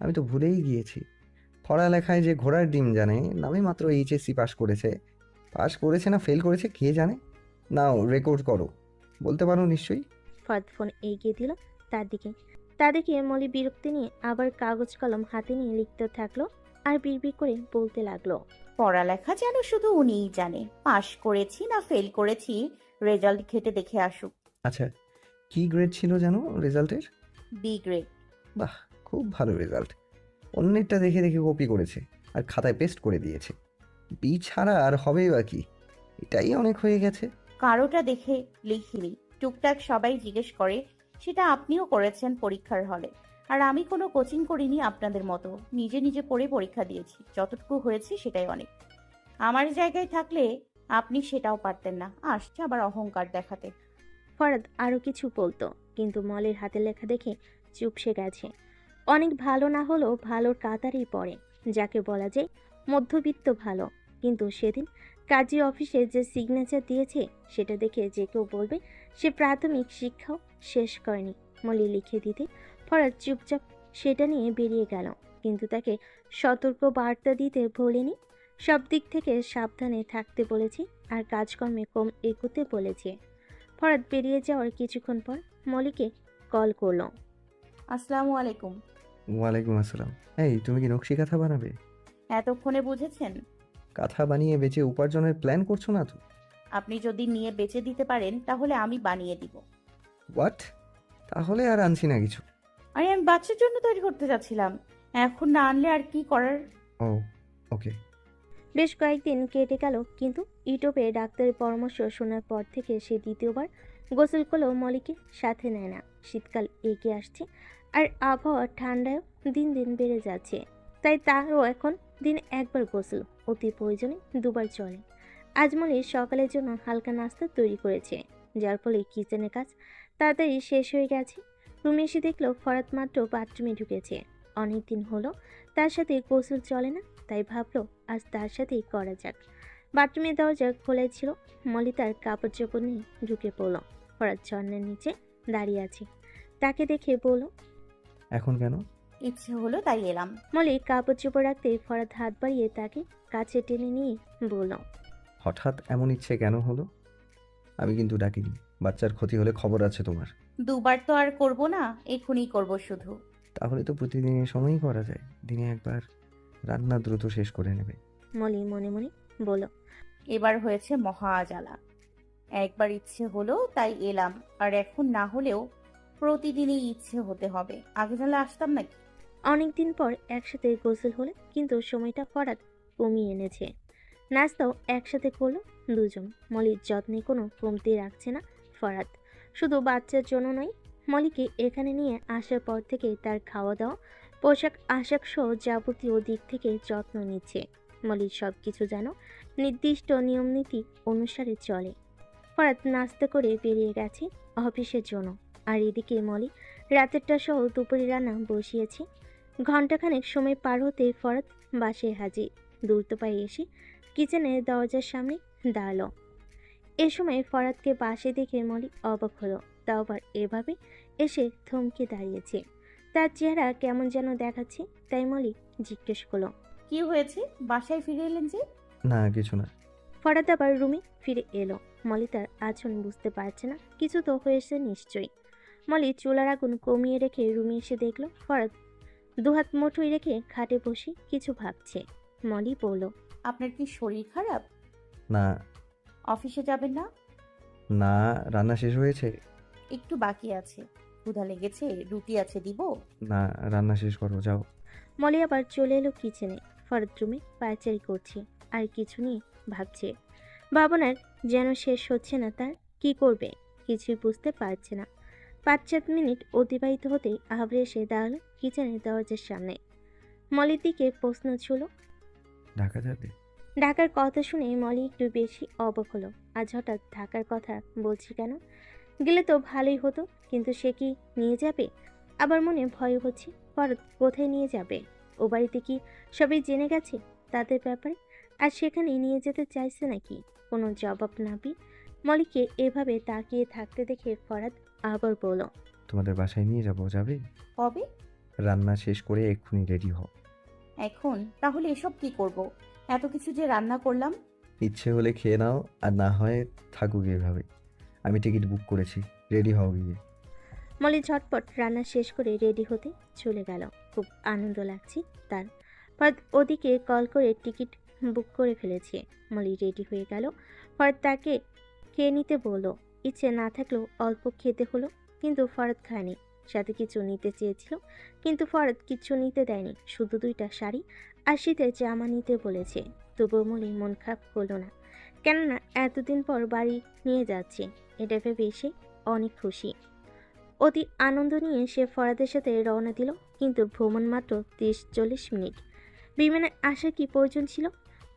আমি তো ভুলেই গিয়েছি। পড়ালেখায় যে ঘোড়ার ডিম জানে, নামে মাত্র এইচএসসি পাশ করেছে। পাশ করেছে না ফেল করেছে কে জানে। নাও রেকর্ড করো, বলতে পারো নিশ্চয়ই। ফরাদ ফোন এগিয়ে দিল তার দিকে। তা দেখে মলি বিরক্তি নিয়ে আবার কাগজ কলম হাতে নিয়ে লিখতে থাকলো আর বিড়বিড় করে বলতে লাগলো, পড়ালেখা যেন শুধু উনিই জানে। পাশ করেছি না ফেল করেছি রেজাল্ট ঘেটে দেখে আসুক। আচ্ছা, কি গ্রেড ছিল যেন রেজাল্টের? B grade. বাহ, খুব ভালো রেজাল্ট। অন্যেরটা দেখে দেখে কপি করেছে আর খাতায় পেস্ট করে দিয়েছে। বি ছাড়া আর হবেই বা কি? এটাই অনেক হয়ে গেছে। কারোটা দেখে লিখিনি, টুকটাক সবাই জিজ্ঞেস করে। সেটা আপনিও করেছেন পরীক্ষার হলে। আর আমি কোনো কোচিং করিনি আপনাদের মতো, নিজে নিজে পড়ে পরীক্ষা দিয়েছি। যতটুকু হয়েছে সেটাই অনেক। আমার জায়গায় থাকলে আপনি সেটাও পারতেন না, আসছে আবার অহংকার দেখাতে। ফরাদ আরও কিছু বলতো, কিন্তু মলের হাতে লেখা দেখে চুপসে গেছে। অনেক ভালো না হলেও ভালোর কাতারেই পড়ে, যাকে বলা যায় মধ্যবিত্ত ভালো। কিন্তু সেদিন কাজী অফিসে যে সিগনেচার দিয়েছে সেটা দেখে যে কেউ বলবে সে প্রাথমিক শিক্ষাও শেষ করেনি। মলি লিখে দিতে ফরাদ চুপচাপ সেটা নিয়ে বেরিয়ে গেল, কিন্তু তাকে সতর্ক বার্তা দিতে ভোলেনি। সব দিক থেকে সাবধানে থাকতে বলেছে আর কাজকর্মে কম এগোতে বলেছে। ফরাদ বেরিয়ে যাওয়ার কিছুক্ষণ পর মলিকে কল করলো। আসসালামু আলাইকুম। ওয়ালাইকুম আসসালাম। এই, তুমি কি নকশি কাঁথা বানাবে? এতক্ষণে বুঝেছেন? কাঁথা বানিয়ে বেচে উপার্জনের প্ল্যান করছো না তো? আপনি যদি নিয়ে বেচে দিতে পারেন তাহলে আমি বানিয়ে দিব। হোয়াট? তাহলে আর আনছি না কিছু। আরে আমি বাচ্চার জন্য তৈরি করতে যাচ্ছিলাম, এখন না আনলে আর কি করার। ও, ওকে। বেশ কয়েকদিন কেটে গেল, কিন্তু ইউটিউবে ডাক্তারের পরামর্শ শোনার পর থেকে সে দ্বিতীয়বার গোসল করলেও মলিকে সাথে নেয় না। শীতকাল এগিয়ে আসছে আর আবহাওয়া ঠান্ডায়ও দিন দিন বেড়ে যাচ্ছে, তাই তারও এখন দিনে একবার গোসল, অতি প্রয়োজনে দুবার চলে। আজ মলি সকালের জন্য হালকা নাস্তা তৈরি করেছে, যার ফলে কিচেনের কাজ তাড়াতাড়ি শেষ হয়ে গেছে। রুমে এসে দেখলো ফরাত মাত্র বাথরুমে ঢুকেছে। অনেকদিন হলো তার সাথে গোসল চলে না, তাই ভাবলো আজ তার সাথেই করা যাক। বাথরুমের দরজা খোলাই ছিল। মলি তার কাপড় চোপড় নিয়ে ঢুকে পড়ল। ফরাত ঝর্ণার নিচে দাঁড়িয়ে আছে, তাকে দেখে বলল। এখন কেন? ইচ্ছে হলো তাই এলাম। মলি কাপড় চোপড় রাখতে ফরাত হাত বাড়িয়ে তাকে কাছে টেনে নিয়ে বলল। হঠাৎ এমন ইচ্ছে কেন হলো? আমি কিন্তু ডাকিনি। বাচ্চার ক্ষতি হলে খবর আছে তোমার। দুবার তো আর করব না, এখনই করব শুধু। তাহলে তো প্রতিদিনের সময়ই করা যায়। দিনে একবার রান্না দ্রুত শেষ করে নেবে। মলি মনে মনে বলল। এবার হয়েছে মহা জ্বালা। একবার ইচ্ছে হলো তাই এলাম, আর এখন না হলেও প্রতিদিনই ইচ্ছে হতে হবে। আগে জানলে আসতাম নাকি? অনেকদিন পর একসাথে গোসল হলে, কিন্তু সময়টা ফরাত কমিয়ে এনেছে। নাস্তাও একসাথে করলো দুজন। মলির যত্নে কোনো কমতি রাখছে না ফরাত। শুধু বাচ্চার জন্য নয়, মলিকে এখানে নিয়ে আসার পর থেকে তার খাওয়া দাওয়া, পোশাক আশাক সহ যাবতীয় দিক থেকে যত্ন নিচ্ছে। মলির সব কিছু যেন নির্দিষ্ট নিয়মনীতি অনুসারে চলে। ফরাত নাস্তা করে বেরিয়ে গেছে অফিসের জন্য, আর এদিকে মলি রাতেরটা সহ দুপুরে রান্না বসিয়েছে। ঘণ্টাখানেক সময় পার হতে ফরাত বাসায় হাজির। দ্রুত পায়ে এসে কিচেনের দরজার সামনে দাঁড়ালো। এ সময় ফরাতকে পাশে দেখে মলি অবাক হলো, তাও আবার এভাবে এসে থমকে দাঁড়িয়েছে। তার চেহারা কেমন যেন দেখাচ্ছে, তাই মলি জিজ্ঞেস করলো। কি হয়েছে, বাসায় ফিরে এলেন যে? না, কিছু না। ফরাত আবার রুমে ফিরে এলো। মলি তার আচরণ বুঝতে পারছে না, কিছু তো হয়েছে নিশ্চয়ই। মলি চুলার আগুন কমিয়ে রেখে রুমে এসে দেখলো ফরাত দুহাত মুঠোয় রেখে খাটে বসে কিছু ভাবছে। মলি বলল। আপনার কি শরীর খারাপ? না। অফিসে যাবেন না? না, রান্না শেষ হয়েছে। একটু বাকি আছে। ক্ষুধা লেগেছে, রুটি আছে, দিব? না, রান্না শেষ করো, যাও। মলি আবার চলে এলো কিচেনে। ফরাত রুমে পায়চারি করছে আর কিছু নিয়ে ভাবছে। ভাবনার যেন শেষ হচ্ছে না তার। কি করবে কিছুই বুঝতে পারছে না। 5-7 মিনিট অতিবাহিত হতেই আবরে এসে দাঁড়ালো কিচেনের দরজার সামনে। মলির দিকে প্রশ্ন ছিল। ঢাকা যাবে? ঢাকার কথা শুনে মলি একটু বেশি অবাক হলো। আজ হঠাৎ ঢাকার কথা বলছি কেন? গেলে তো ভালোই হতো, কিন্তু সে কি নিয়ে যাবে? আবার মনে ভয় হচ্ছে, ফরাত কোথায় নিয়ে যাবে? ও বাড়িতে কি সবাই জেনে গেছে তাদের ব্যাপারে? আর সেখানেই নিয়ে যেতে চাইছে নাকি? কোনো জবাব না পেয়ে মলিকে এভাবে তাকিয়ে থাকতে দেখে ফরাত আবার বলল। তোমাদের বাসায় নিয়ে যাবো, যাবে? কবে? রান্না শেষ করে এক্ষুনি রেডি হও। এখন? তাহলে এসব কি করব? এত কিছু যে রান্না করলাম। ইচ্ছে হলে খেয়ে নাও, আর না হয় থাকুক এভাবে। আমি টিকিট বুক করেছি, রেডি হও গিয়ে। মলি ঝটপট রান্না শেষ করে রেডি হতে চলে গেল। খুব আনন্দ লাগছে তার। ফরাদ ওদিকে কল করে টিকিট বুক করে ফেলেছে। মলি রেডি হয়ে গেল। ফরাদ তাকে খেয়ে নিতে বলল। ইচ্ছে না থাকলেও অল্প খেতে হলো, কিন্তু ফরাদ খায়নি। সাথে কিছু নিতে চেয়েছিল, কিন্তু ফরাদ কিছু নিতে দেয়নি। শুধু 2টা শাড়ি আর শীতের জামা নিতে বলেছে। তবুও মলি মন খারাপ হলো না, কেননা এতদিন পর বাড়ি নিয়ে যাচ্ছে। এটা ভেবে সে অনেক খুশি। অতি আনন্দ নিয়ে সে ফরাদের সাথে রওনা দিল, কিন্তু ভ্রমণ মাত্র 30-40 মিনিট। বিমানে আসার কি প্রয়োজন ছিল?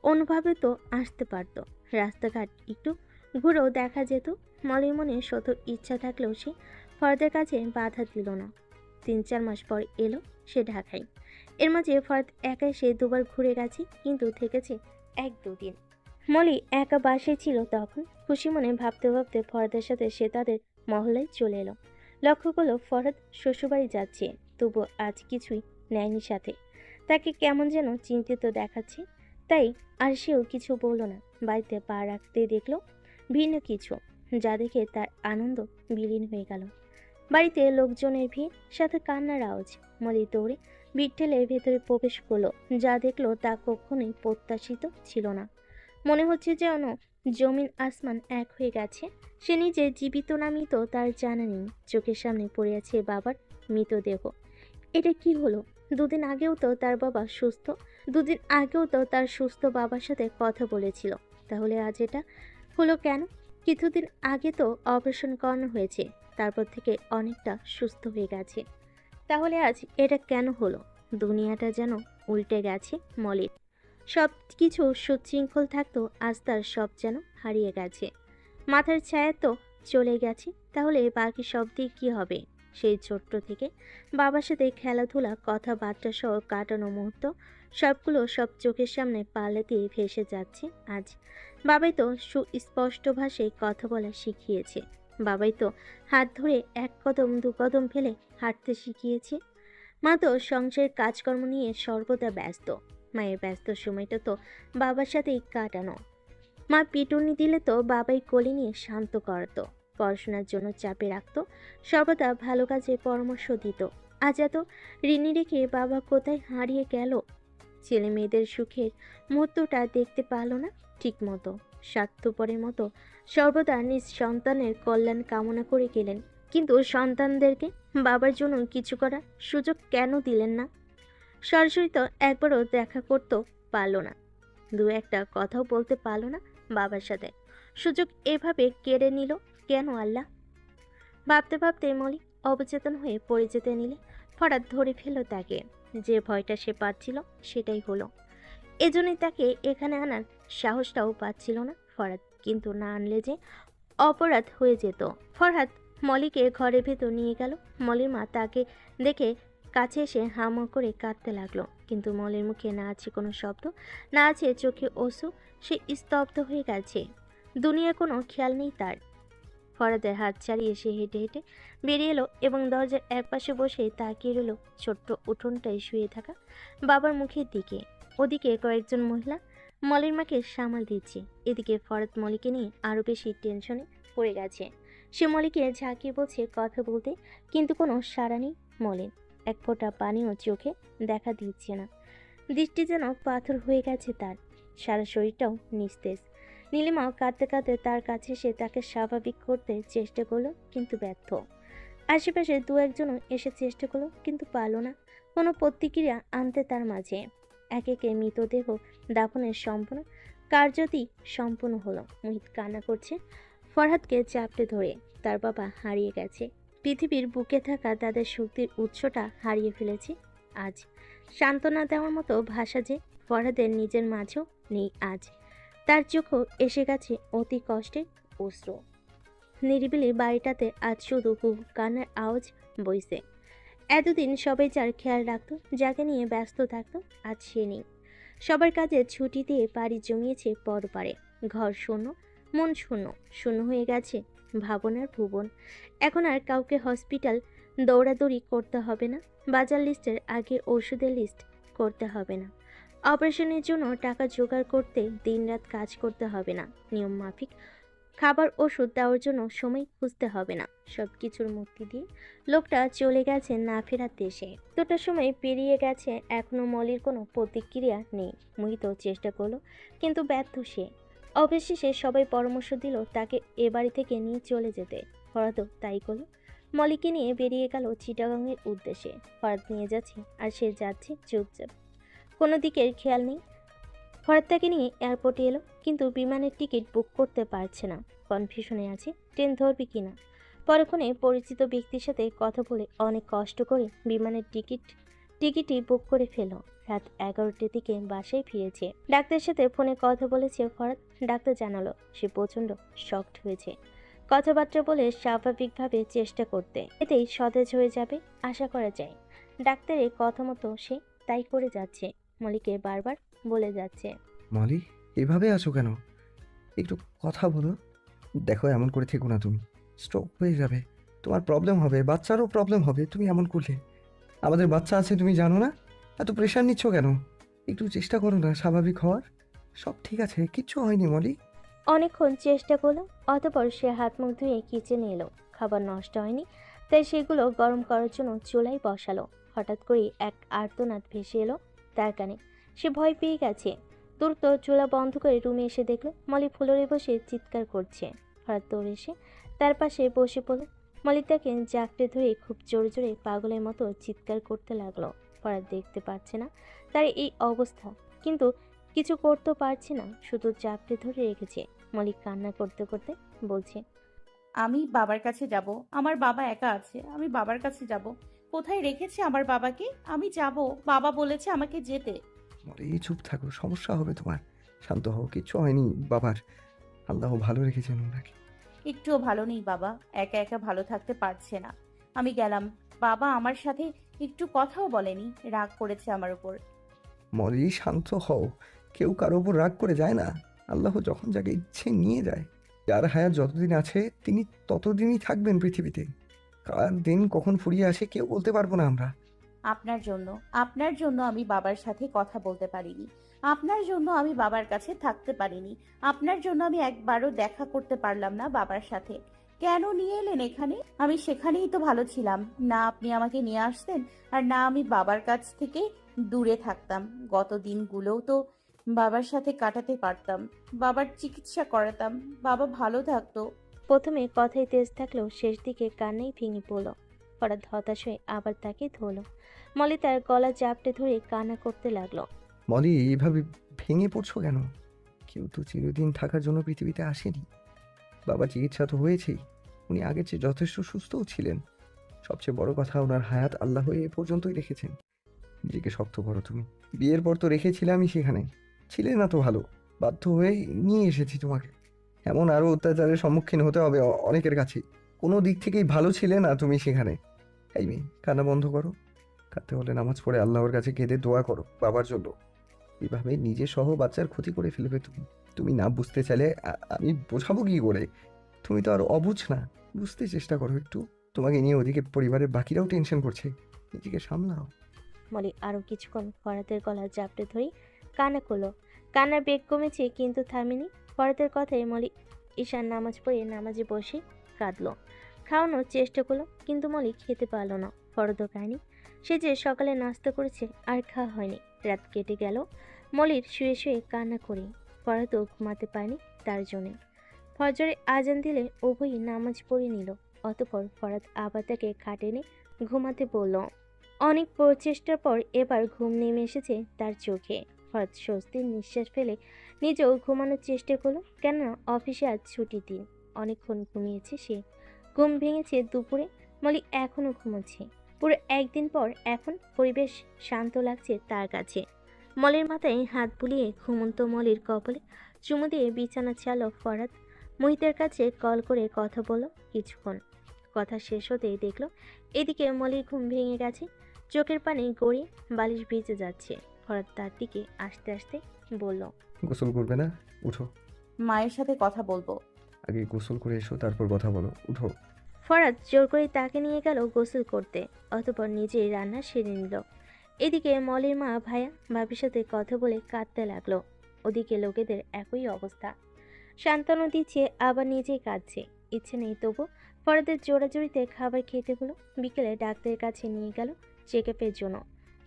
অন্যভাবে তো আসতে পারতো। রাস্তাঘাট একটু ঘুরেও দেখা যেত। মলির মনে শত ইচ্ছা থাকলেও সে ফরাদের কাছে বাধা দিল না। 3-4 মাস পর এলো সে ঢাকায়। এর মাঝে ফরাদ একাই সে দুবার ঘুরে গেছে, কিন্তু থেকেছে 1-2 দিন। মলি একা বাসায় ছিল তখন। খুশি মনে ভাবতে ভাবতে ফরাদের সাথে সে তাদের মহল্লায় চলে এলো। লক্ষ্য করলো ফরাদ শ্বশুরবাড়ি যাচ্ছে, তবু আজ কিছুই নেয়নি সাথে। তাকে কেমন যেন চিন্তিত দেখাচ্ছে। তাই আর সেও কিছু বলল না। বাড়িতে পা রাখতে দেখলো ভিন্ন কিছু, যা দেখে তার আনন্দ বিলীন হয়ে গেল। বাড়িতে লোকজনের ভিড়, সাথে কান্নার আওয়াজ। মলি দৌড়ে ভিড় ঠেলে ভেতরে প্রবেশ করলো। যা দেখলো তা কখনোই প্রত্যাশিত ছিল না। মনে হচ্ছে যেন জমিন আসমান এক হয়ে গেছে। সে নিজে জীবিত না মৃত তার জানা নেই। চোখের সামনে পড়ে আছে বাবার মৃতদেহ। এটা কি হলো? দুদিন আগেও তো তার বাবা সুস্থ। দুদিন আগেও তো তার সুস্থ বাবার সাথে কথা বলেছিল। তাহলে আজ এটা হলো কেন? কিছুদিন আগে তো অপারেশন করানো হয়েছে, তারপর থেকে অনেকটা সুস্থ হয়ে গেছে। তাহলে আজ এটা কেন হলো? দুনিয়াটা যেন উল্টে গেছে মলির। সব কিছু সুশৃঙ্খল থাকতো, আজ তার সব যেন হারিয়ে গেছে। মাথার ছায়া তো চলে গেছে, তাহলে বাকি সব দিয়ে কী হবে? সেই ছোট্ট থেকে বাবার সাথে খেলাধুলা, কথাবার্তা সহ কাটানো মুহূর্ত, সবগুলো সব চোখের সামনে পাল্লা দিয়ে ভেসে যাচ্ছে আজ। বাবাই তো সুস্পষ্ট ভাষায় কথা বলা শিখিয়েছে। বাবাই তো হাত ধরে 1 কদম 2 কদম ফেলে হাঁটতে শিখিয়েছে। মা তো সংসারের কাজকর্ম নিয়ে সর্বদা ব্যস্ত। মায়ের ব্যস্ত সময়টা তো বাবার সাথেই কাটানো। মা পিটুনি দিলে তো বাবাই কোলে নিয়ে শান্ত করতো, পড়াশোনার জন্য চাপে রাখতো, সর্বদা ভালো কাজে পরামর্শ দিত। আজ এত ঋণী রেখে বাবা কোথায় হারিয়ে গেল? ছেলে মেয়েদের সুখের মুহূর্তটা দেখতে পারলো না ঠিক মতো। স্বার্থপরের মতো সর্বদা নিজ সন্তানের কল্যাণ কামনা করে গেলেন, কিন্তু সন্তানদেরকে বাবার জন্য কিছু করার সুযোগ কেন দিলেন না? সরাসরি তো একবারও দেখা করতে পারলো না, 2-একটা কথাও বলতে পারলো না বাবার সাথে। সুযোগ এভাবে কেড়ে নিল কেন আল্লাহ? ভাবতে ভাবতে মলি অবচেতন হয়ে পড়ে যেতে নিলে ফরাদ ধরে ফেলল তাকে। যে ভয়টা সে পাচ্ছিল সেটাই হলো। এজন্যই তাকে এখানে আনার সাহসটাও পাচ্ছিল না ফরাদ, কিন্তু না আনলে যে অপরাধ হয়ে যেত। ফরহাদ মলিকে ঘরের ভেতর নিয়ে গেল। মলির মা তাকে দেখে কাছে এসে হামা করে কাঁদতে লাগলো, কিন্তু মলির মুখে না আছে কোনো শব্দ, না আছে চোখে অশ্রু। সে স্তব্ধ হয়ে গেছে, দুনিয়ার কোনো খেয়াল নেই তার। ফরাদের হাত ছাড়িয়ে সে হেঁটে হেঁটে বেরিয়ে এলো এবং দরজার একপাশে বসে তাকিয়ে রইল ছোট্ট উঠোনটায় শুয়ে থাকা বাবার মুখের দিকে। ওদিকে কয়েকজন মহিলা মলির মাকে সামাল দিচ্ছে। এদিকে ফরাদ মলিকে নিয়ে আরও বেশি টেনশনে পড়ে গেছে। সে মলিকে ঝাঁকিয়ে বলছে কথা বলতে, কিন্তু কোনো সাড়া নেই মলিন। এক ফোঁটা পানিও চোখে দেখা দিচ্ছে না। দৃষ্টি যেন পাথর হয়ে গেছে তার, সারা শরীরটাও নিস্তেজ। নীলিমাও কাঁদতে কাঁদতে তার কাছে এসে তাকে স্বাভাবিক করতে চেষ্টা করলো, কিন্তু ব্যর্থ। আশেপাশে 2-একজনও এসে চেষ্টা করলো, কিন্তু পারল না কোনো প্রতিক্রিয়া আনতে তার মাঝে। একে একে মৃতদেহ দাফনের সম্পূর্ণ কার্যটি সম্পূর্ণ হলো। মুহিত কান্না করছে ফরহাদকে চাপটে ধরে। তার বাবা হারিয়ে গেছে, পৃথিবীর বুকে থাকা তাদের শক্তির উৎসটা হারিয়ে ফেলেছে আজ। সান্ত্বনা দেওয়ার মতো ভাষা যে ফরহাদের নিজের মাঝেও নেই আজ। তার চোখও এসে গেছে অতি কষ্টের অশ্রু। নিরিবিলি বাড়িটাতে আজ শুধু কান্নার আওয়াজ বইছে। এতদিন সবাই যার খেয়াল রাখতো, যাকে নিয়ে ব্যস্ত থাকতো, আজ সে নেই। সবার কাজে ছুটি দিয়ে বাড়ি জমিয়েছে পরপারে। ঘর শূন্য, মন শূন্য, শূন্য হয়ে গেছে ভাবনার ভুবন। এখন আর কাউকে হসপিটাল দৌড়াদৌড়ি করতে হবে না, বাজার লিস্টের আগে ওষুধের লিস্ট করতে হবে না, অপারেশনের জন্য টাকা জোগাড় করতে দিনরাত কাজ করতে হবে না, নিয়ম মাফিক খাবার ওষুধ দেওয়ার জন্য সময় খুঁজতে হবে না। সব কিছুর মুক্তি দিয়ে লোকটা চলে গেছে না ফেরার দেশে। দুটোর সময় পেরিয়ে গেছে, এখনো মলির কোনো প্রতিক্রিয়া নেই। মোহিত চেষ্টা করলো, কিন্তু ব্যর্থ সে। অবশেষে সবাই পরামর্শ দিল তাকে এ বাড়ি থেকে নিয়ে চলে যেতে। ফরাদও তাই করলো। মলিকে নিয়ে বেরিয়ে গেল চিটাগাংয়ের উদ্দেশ্যে। ফরাদ নিয়ে যাচ্ছে আর সে যাচ্ছে চুপচাপ, কোনো দিকের খেয়াল নেই। ফরাদ তাকে নিয়ে এয়ারপোর্টে এলো, কিন্তু বিমানের টিকিট বুক করতে পারছে না। কনফিউশনে আছে ট্রেন ধরবে কিনা। পরক্ষণে পরিচিত ব্যক্তির সাথে কথা বলে অনেক কষ্ট করে বিমানের টিকিট টিকিটই বুক করে ফেলো। রাত 11টার দিকে বাসায় ফিরেছে। ডাক্তারের সাথে ফোনে কথা বলেছে ফরাদ। ডাক্তার জানালো সে প্রচন্ড শকড হয়েছে। কথাবার্তা বলে স্বাভাবিকভাবে চেষ্টা করতে, এতেই সতেজ হয়ে যাবে আশা করা যায়। ডাক্তারের কথা মতো সে তাই করে যাচ্ছে। মলিকে বারবার বলে যাচ্ছে, মলি, এভাবে আছো কেন? একটু কথা বলো। দেখো, এমন করে থেকো না তুমি। স্ট্রোক হয়ে যাবে, তোমার প্রবলেম হবে, বাচ্চারও প্রবলেম হবে তুমি এমন করলে। আমাদের বাচ্চা আছে তুমি জানো না? এত প্রেশার নিচ্ছ কেন? একটু চেষ্টা করো না স্বাভাবিক হওয়ার। সব ঠিক আছে, কিচ্ছু হয়নি মলি। অনেকক্ষণ চেষ্টা করলো। অতপর সে হাত মুখ ধুয়ে কিচেনে এলো। খাবার নষ্ট হয়নি তাই সেগুলো গরম করার জন্য চুলায় বসালো। হঠাৎ করেই এক আর্তনাদ ভেসে এলো তার কানে। সে ভয় পেয়ে গেছে। দ্রুত চুলা বন্ধ করে রুমে এসে দেখলো মলি ফ্লোরে বসে চিৎকার করছে। হঠাৎ দৌড়ে এসে তার পাশে বসে পড়ল। মলি তাকে জাকটে ধরে খুব জোরে জোরে পাগলের মতো চিৎকার করতে লাগলো। ফরাদ দেখতে পাচ্ছে না তার এই অবস্থা, কিন্তু কিছু করতে পারছে না, শুধু জাকটে ধরে রেখেছে। মলিক কান্না করতে করতে বলছে, আমি বাবার কাছে যাব। আমার বাবা একা আছে, আমি বাবার কাছে যাব। কোথায় রেখেছে আমার বাবাকে? আমি যাব, বাবা বলেছে আমাকে যেতে। মলি, চুপ থাকো, সমস্যা হবে তোমার। শান্ত হও, কিচ্ছু হয়নি বাবার। আল্লাহ ভালো রেখেছেন ওনাকে। একটুও ভালো নেই বাবা, একা একা ভালো থাকতে পারছে না। আমি গেলাম, বাবা আমার সাথে একটু কথাও বলেনি, রাগ করেছে আমার উপর। মলি, শান্ত হও। কেউ কারো ওপর রাগ করে যায় না। আল্লাহ যখন যাকে ইচ্ছে নিয়ে যায়। যার হায়াত যতদিন আছে তিনি ততদিনই থাকবেন পৃথিবীতে। কার দিন কখন ফুরিয়ে আসে কেউ বলতে পারবো না আমরা। আপনার জন্য আমি বাবার সাথে কথা বলতে পারিনি। আপনার জন্য আমি বাবার কাছে থাকতে পারিনি। আপনার জন্য আমি একবারও দেখা করতে পারলাম না বাবার সাথে। কেন নিয়ে এলেন এখানে? আমি সেখানেই তো ভালো ছিলাম। না আপনি আমাকে নিয়ে আসতেন, আর না আমি বাবার কাছ থেকে দূরে থাকতাম। গত দিনগুলোও তো বাবার সাথে কাটাতে পারতাম, বাবার চিকিৎসা করাতাম, বাবা ভালো থাকতো। প্রথমে কথাই তেজ থাকলেও শেষ দিকে কান্নাই ভেঙে পড়ল। হঠাৎ হতাশ হয়ে আবার তাকে ধরল। মলি তার গলা চাপটে ধরে কান্না করতে লাগলো। মলি, এইভাবে ভেঙে পড়ছো কেন? কেউ তো চিরদিন থাকার জন্য পৃথিবীতে আসেনি। বাবার চিকিৎসা তো হয়েছেই। উনি আগের চেয়ে যথেষ্ট সুস্থও ছিলেন। সবচেয়ে বড় কথা, ওনার হায়াত আল্লাহ এ পর্যন্তই রেখেছেন। নিজেকে শক্ত করো তুমি। বিয়ের পর তো রেখেছিলামই সেখানে, ছিলে না তো ভালো। বাধ্য হয়ে নিয়ে এসেছি তোমাকে। এমন আরও অত্যাচারের সম্মুখীন হতে হবে অনেকের কাছে। কোনো দিক থেকেই ভালো ছিলে না তুমি সেখানে। এই মেয়ে, কান্না বন্ধ করো। কাঁদতে হলে নামাজ পড়ে আল্লাহর কাছে কেঁদে দোয়া করো বাবার জন্য। এভাবে নিজে সহ বাচ্চার ক্ষতি করে ফেলবে তুমি। তুমি না বুঝতে চাইলে আমি বোঝাবো কি করে? তুমি তো আর অবুঝ না। বুঝতে চেষ্টা করো একটু। তোমাকে নিয়ে ওদিকে পরিবারের বাকিরাও টেনশন করছে। নিজেকে সামলাও। মলি আরো কিছুক্ষণ ফরাতের গলা চাপটে ধরে কান্না করলো। কান্নার বেগ কমেছে কিন্তু থামেনি। ফরাতের কথায় মলি ঈশান নামাজ পড়ে নামাজে বসে কাঁদলো। খাওয়ানোর চেষ্টা করলো কিন্তু মলি খেতে পারলো না। ফরদও খায়নি। সে যে সকালে নাস্তা করেছে আর খাওয়া হয়নি। রাত কেটে গেল মলির শুয়ে শুয়ে কান্না করে। ফরাদও ঘুমাতে পারেনি তার জন্যে। ফজরে আজান দিলে উভয়ই নামাজ পড়ে নিল। অতঃপর ফরাদ আবার তাকে খাটে এনে ঘুমাতে বলল। অনেক প্রচেষ্টার পর এবার ঘুম নেমে এসেছে তার চোখে। ফরাদ স্বস্তির নিঃশ্বাস ফেলে নিজেও ঘুমানোর চেষ্টা করলো, কেননা অফিসে আজ ছুটির দিন। অনেকক্ষণ ঘুমিয়েছে সে। ঘুম ভেঙেছে দুপুরে। মলি এখনো ঘুমোচ্ছে। পুরো একদিন পর এখন পরিবেশ শান্ত লাগছে তার কাছে। মলির মাথায় হাত বুলিয়ে ঘুমন্ত মলির কপালে চুমু দিয়ে বিছানা ছাড়ল ফরাদ। মুহিতের কাছে কল করে কথা বলল কিছুক্ষণ। কথা শেষ হতেই দেখলো এদিকে মলির ঘুম ভেঙে গেছে। চোখের পানি গড়িয়ে বালিশ ভিজে যাচ্ছে। ফরাদ তার দিকে আস্তে আস্তে বলল, গোসল করবে না? উঠো। মায়ের সাথে কথা বলবো। আগে গোসল করে এসো, তারপর কথা বলো। উঠো। ফরাদ জোর করে তাকে নিয়ে গেল গোসল করতে। অতঃপর নিজেই রান্না সেরে নিল। এদিকে মলির মা ভাইয়া ভাবির সাথে কথা বলে কাঁদতে লাগলো। ওদিকে লোকেদের একই অবস্থা। সান্ত্বনা দিচ্ছে আবার নিজেই কাঁদছে। ইচ্ছে নেই তবু ফরাদের জোড়াজুড়িতে খাবার খেতে হলো। বিকেলে ডাক্তারের কাছে নিয়ে গেল চেক আপের জন্য।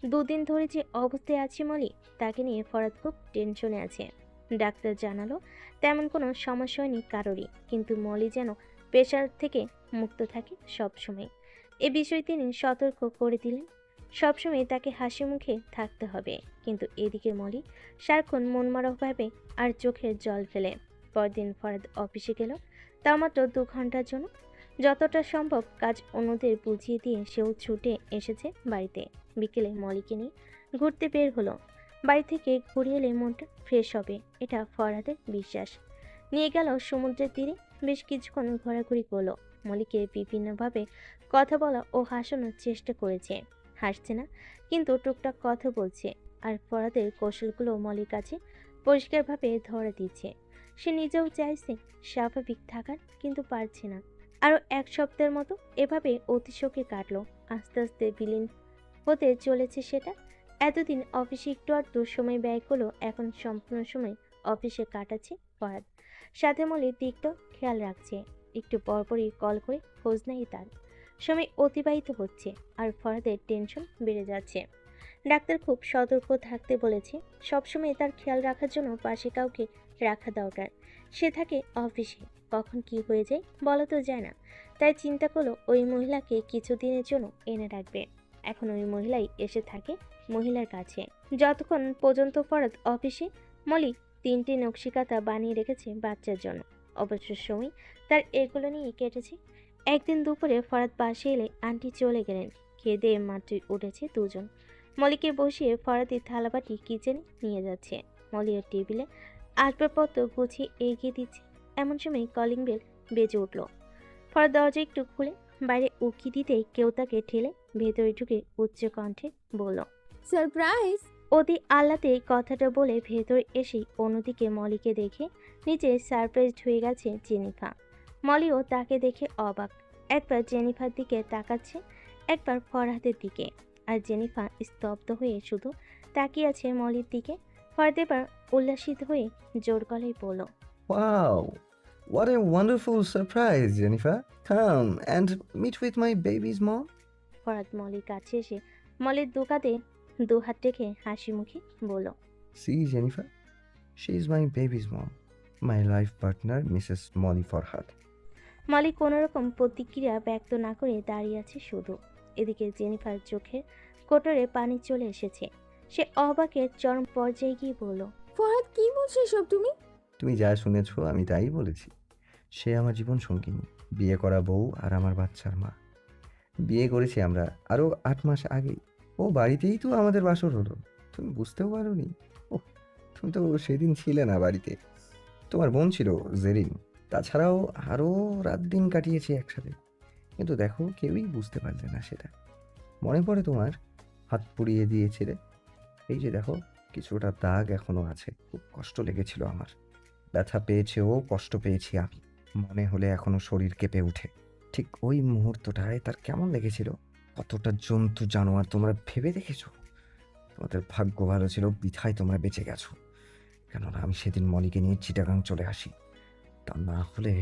দুদিন ধরে যে অবস্থায় আছে মলি, তাকে নিয়ে ফরাদ খুব টেনশনে আছে। ডাক্তার জানালো তেমন কোনো সমস্যা হয়নি কারোরই, কিন্তু মলি যেন প্রেশার থেকে মুক্ত থাকে সবসময়। এ বিষয়ে তিনি সতর্ক করে দিলেন। সবসময় তাকে হাসি মুখে থাকতে হবে। কিন্তু এদিকে মলি সারাক্ষণ মনমারভাবে আর চোখের জল ফেলে। পরদিন ফরাদ অফিসে গেল, তা মাত্র 2 ঘন্টার জন্য। যতটা সম্ভব কাজ অন্যদের বুঝিয়ে দিয়ে সেও ছুটে এসেছে বাড়িতে। বিকেলে মলিকে নিয়ে ঘুরতে বের হলো। বাড়ি থেকে ঘুরে এলে মনটা ফ্রেশ হবে, এটা ফরহাদের বিশ্বাস। নিয়ে গেল সমুদ্রের তীরে। বেশ কিছুক্ষণ ঘোরাঘুরি করলো। মলিকে বিভিন্নভাবে কথা বলা ও হাসানোর চেষ্টা করেছে। হাসছে না, কিন্তু টুকটাক কথা বলছে। আর ফরহাদের কৌশলগুলো মলির কাছে পরিষ্কারভাবে ধরা দিচ্ছে। সে নিজেও চাইছে স্বাভাবিক থাকার, কিন্তু পারছে না। আরও এক সপ্তাহের মতো এভাবে অতিশোকে কাটলো। আস্তে আস্তে বিলীন হতে চলেছে সেটা। এতদিন অফিসে একটু আর সময় ব্যয় করলো, এখন সম্পূর্ণ সময় অফিসে কাটাচ্ছে ফরহাদ। সাথে মলির দিকটা খেয়াল রাখছে। একটু পরপরই কল করে খোঁজ নেই তার। সময় অতিবাহিত হচ্ছে আর ফরহাদের টেনশন বেড়ে যাচ্ছে। ডাক্তার খুব সতর্ক থাকতে বলেছে। সবসময় তার খেয়াল রাখার জন্য পাশে কাউকে রাখা দরকার। সে থাকে অফিসে, কখন কি হয়ে যায় বলা তো যায় না। তাই চিন্তা করলো ওই মহিলাকে কিছুদিনের জন্য এনে রাখবে। এখন ওই মহিলাই এসে থাকে মহিলার কাছে। যতক্ষণ পর্যন্ত ফরহাদ অফিসে, মলি 3টে নকশিকাঁথা বানিয়ে রেখেছে বাচ্চার জন্য। অবসর সময় তার এগুলো নিয়ে কেটেছে। একদিন দুপুরে ফরহাদ পাশে এলে আন্টি চলে গেলেন। খেয়ে দিয়ে মাত্রই উঠেছে দুজন। মলিকে বসিয়ে ফরহাদি থালাবাটি কিচেনে নিয়ে যাচ্ছে। মলির টেবিলে আসবাবপত্র গুছিয়ে এগিয়ে দিচ্ছে। এমন সময় কলিং বেল বেজে উঠল। ফরহাদ দরজা একটু খুলে বাইরে উকি দিতেই কেউ তাকে ঠেলে ভেতরে ঢুকে উচ্চ কণ্ঠে বলল, সারপ্রাইজ! অতি আহ্লাদে কথাটা বলে ভেতরে এসেই অন্যদিকে মলিকে দেখে নিজে সারপ্রাইজড হয়ে গেছে জেনিফা। মলিও তাকে দেখে অবাক। একবার জেনিফার দিকে তাকাচ্ছে, একবার ফরহাদের দিকে। আর জেনিফা স্তব্ধ হয়ে শুধু তাকিয়ে আছে মলির দিকে। ফরহাদ এবার উল্লাসিত হয়ে জোর গলায় বলল, Wow, what a wonderful surprise, Jennifer. Come and meet with my baby's mom. Farhad মলির কাছে এসে মলির দুকাতে দুহাত রেখে হাসি মুখে বলল, See, Jennifer, she is my baby's mom, my life partner, Mrs. Molly Farhad. Moli কোনোরকম প্রতিক্রিয়া ব্যক্ত না করে দাঁড়িয়ে আছে শুধু। এদিকে জেনিফার চোখের কোটরে পানি চলে এসেছে। সে অবাকের চরম পর্যায়ে গিয়ে বলল, ফরহাদ, কি বলছো এসব তুমি? তুমি যা শুনেছ আমি তাই বলেছি। সে আমার জীবন সঙ্গিনী, বিয়ে করা বউ আর আমার বাচ্চার মা। বিয়ে করেছি আমরা আরও 8 মাস আগেই। ও বাড়িতেই তো আমাদের বাসর হলো। তুমি বুঝতেও পারোনি? ওহ, তুমি তো সেদিন ছিলে না বাড়িতে। তোমার বোন ছিল জেরিন। তাছাড়াও আরও রাত দিন কাটিয়েছি একসাথে। কিন্তু দেখো, কেউই বুঝতে পারলে না সেটা। মনে পড়ে তোমার? হাত পুড়িয়ে দিয়েছিলে। এই যে দেখো, কিছুটা দাগ এখনো আছে। খুব কষ্ট লেগেছিল আমার। ব্যথা পেয়েছে ও, কষ্ট পেয়েছি আমি। মনে হলে এখনো শরীর কেঁপে ওঠে। ঠিক ওই মুহূর্তটায় তার কেমন লেগেছিল। কতটা জন্তু জানোয়ার তোমরা ভেবে দেখেছো? তোমাদের ভাগ্য ভালো ছিল, বিধায় তোমরা বেঁচে গেছো। কেননা আমি সেদিন মলিকে নিয়ে চিটাগাং চলে আসি। তা না হলে